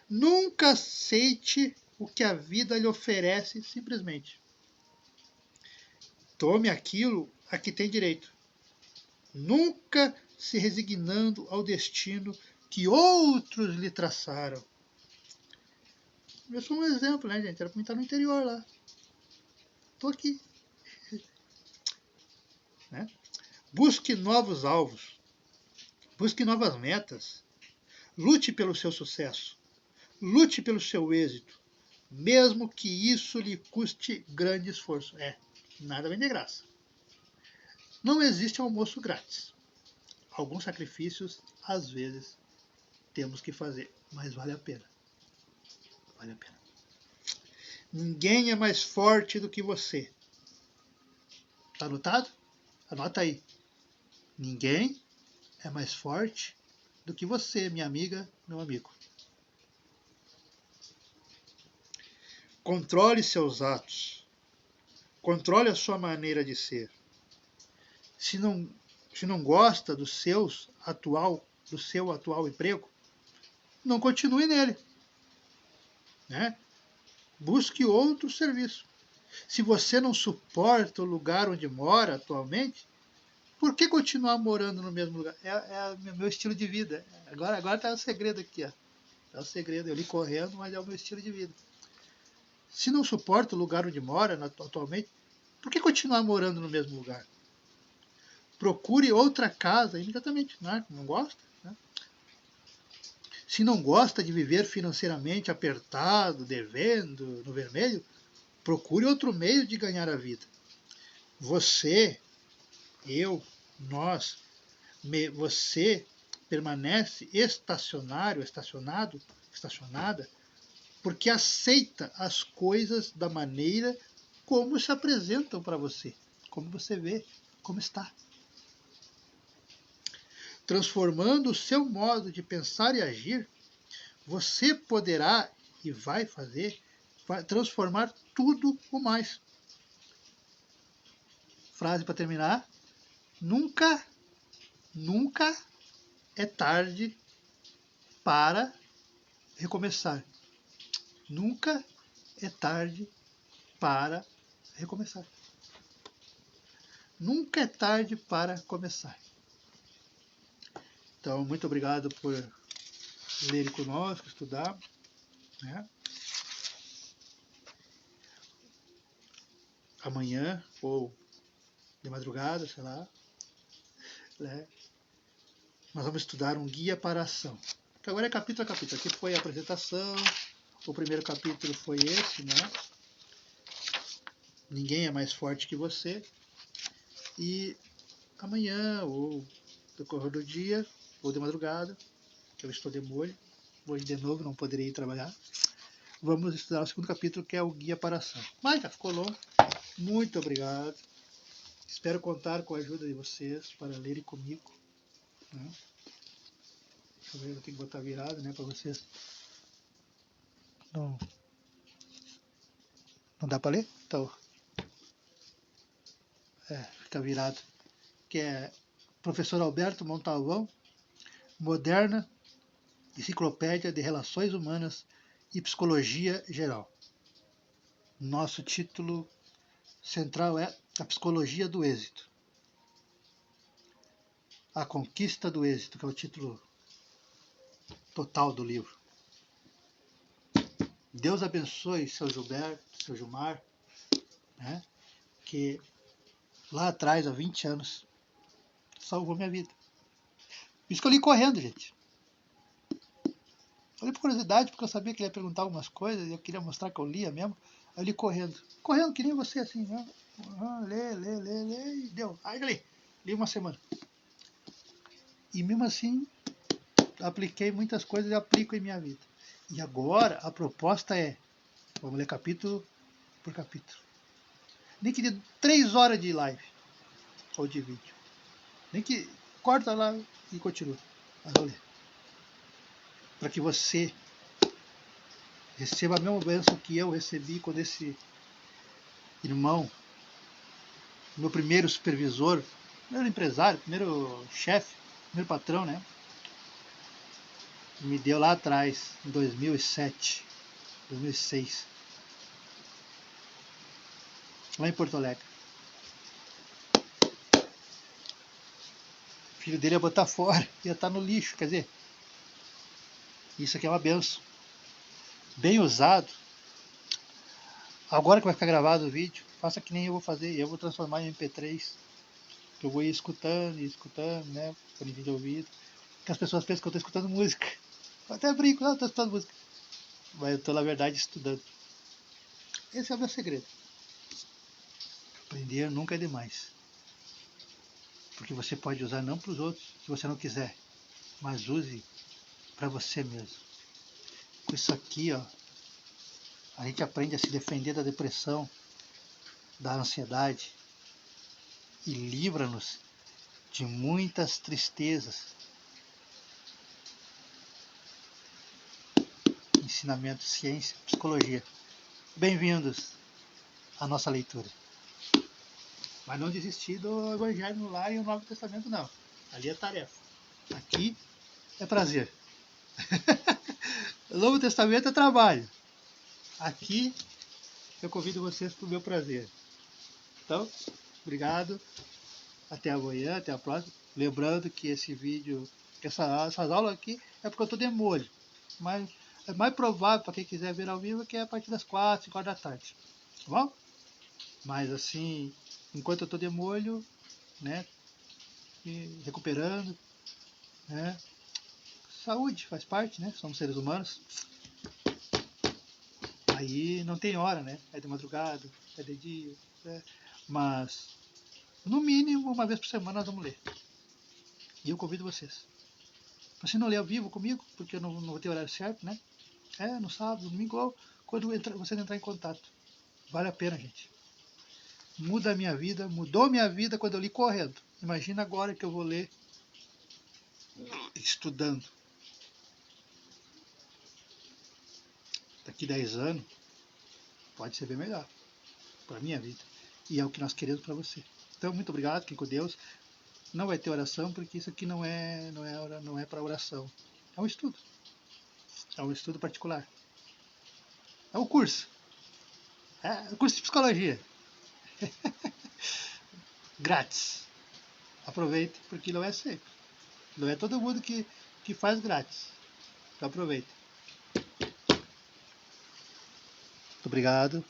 Nunca aceite o que a vida lhe oferece simplesmente. Tome aquilo a que tem direito. Nunca se resignando ao destino que outros lhe traçaram. Eu sou um exemplo, né, gente? Era para mim estar no interior lá. Estou aqui. Né? Busque novos alvos. Busque novas metas. Lute pelo seu sucesso. Lute pelo seu êxito. Mesmo que isso lhe custe grande esforço. Nada vem de graça. Não existe almoço grátis. Alguns sacrifícios, às vezes, temos que fazer. Mas vale a pena. Vale a pena. Ninguém é mais forte do que você. Está anotado? Anota aí. Ninguém é mais forte do que você, minha amiga, meu amigo. Controle seus atos. Controle a sua maneira de ser. Se não gosta do seu atual emprego, não continue nele. Né? Busque outro serviço. Se você não suporta o lugar onde mora atualmente, por que continuar morando no mesmo lugar? É o meu estilo de vida. Agora está o segredo aqui. Ó. É o segredo. Eu li correndo, mas é o meu estilo de vida. Se não suporta o lugar onde mora atualmente, por que continuar morando no mesmo lugar? Procure outra casa imediatamente. Não gosta? Né? Se não gosta de viver financeiramente apertado, devendo, no vermelho, procure outro meio de ganhar a vida. Você, eu, nós, você permanece estacionada, porque aceita as coisas da maneira como se apresentam para você, como você vê, como está. Transformando o seu modo de pensar e agir, você poderá e vai transformar tudo o mais. Frase para terminar. Nunca é tarde para recomeçar. Nunca é tarde para recomeçar. Nunca é tarde para começar. Então, muito obrigado por lerem conosco, estudar. Né? Amanhã, ou de madrugada, sei lá, né? Nós vamos estudar um guia para a ação. Que agora é capítulo a capítulo. Aqui foi a apresentação, o primeiro capítulo foi esse, né? ninguém é mais forte que você. E amanhã, ou no decorrer do dia, ou de madrugada, que eu estou de molho, hoje de novo não poderei ir trabalhar, vamos estudar o segundo capítulo, que é o Guia para a Ação. Mas já ficou longo. Muito obrigado. Espero contar com a ajuda de vocês para lerem comigo. Né? Deixa eu ver, eu tenho que botar virado, né, para vocês. Não, não dá para ler? Então, fica virado. Que é Professor Alberto Montalvão, Moderna Enciclopédia de Relações Humanas e Psicologia Geral. Nosso título central é A Psicologia do Êxito. A Conquista do Êxito, que é o título total do livro. Deus abençoe seu Gilberto, seu Gilmar, né, que lá atrás, há 20 anos, salvou minha vida. Por isso que eu li correndo, gente. Eu li por curiosidade, porque eu sabia que ele ia perguntar algumas coisas e eu queria mostrar que eu lia mesmo. Eu li correndo. Correndo, que nem você, assim, né? Lê, e deu. Aí eu li uma semana. E mesmo assim, apliquei muitas coisas e aplico em minha vida. E agora, a proposta é, vamos ler capítulo por capítulo. Nem que dê 3 horas de live, ou de vídeo. Nem que corta lá e continua. Mas vou ler. Para que você receba a mesma bênção que eu recebi quando esse irmão, meu primeiro supervisor, primeiro empresário, primeiro chefe, primeiro patrão, né? Me deu lá atrás, em 2007, 2006, lá em Porto Alegre. O filho dele ia botar fora, ia estar no lixo, quer dizer, isso aqui é uma benção. Bem usado. Agora que vai ficar gravado o vídeo, faça que nem eu vou fazer, eu vou transformar em MP3, que eu vou ir escutando, né, fone de ouvido, que as pessoas pensam que eu estou escutando música. Eu até brinco, não, eu estou escutando música. Mas eu estou, na verdade, estudando. Esse é o meu segredo. Aprender nunca é demais. Porque você pode usar não para os outros, se você não quiser, mas use para você mesmo. Com isso aqui, ó, a gente aprende a se defender da depressão, da ansiedade e livra-nos de muitas tristezas. Ensinamento, ciência, psicologia. Bem-vindos à nossa leitura. Mas não desistir do Evangelho no Lar e o Novo Testamento, não. Ali é tarefa. Aqui é prazer. O Novo Testamento é trabalho. Aqui eu convido vocês para o meu prazer. Então, obrigado. Até amanhã, até a próxima. Lembrando que esse vídeo, essas aulas aqui, é porque eu estou de molho. Mas é mais provável para quem quiser ver ao vivo que é a partir das 4, 5 horas da tarde. Tá bom? Mas assim, enquanto eu estou de molho, né? E recuperando, né? Saúde faz parte, né? Somos seres humanos. Aí não tem hora, né? É de madrugada, é de dia, né? Mas no mínimo uma vez por semana nós vamos ler. E eu convido vocês. Você não ler ao vivo comigo, porque eu não vou ter horário certo, né? No sábado, no domingo, ou quando você entrar em contato. Vale a pena, gente. Muda a minha vida, mudou a minha vida quando eu li correndo. Imagina agora que eu vou ler estudando. Daqui 10 anos, pode ser bem melhor para a minha vida. E é o que nós queremos para você. Então, muito obrigado, fiquem com Deus. Não vai ter oração, porque isso aqui não é para oração. É um estudo. É um estudo particular. É um curso. É um curso de psicologia. Grátis. Aproveite, porque não é sempre. Não é todo mundo que faz grátis. Então aproveita. Muito obrigado.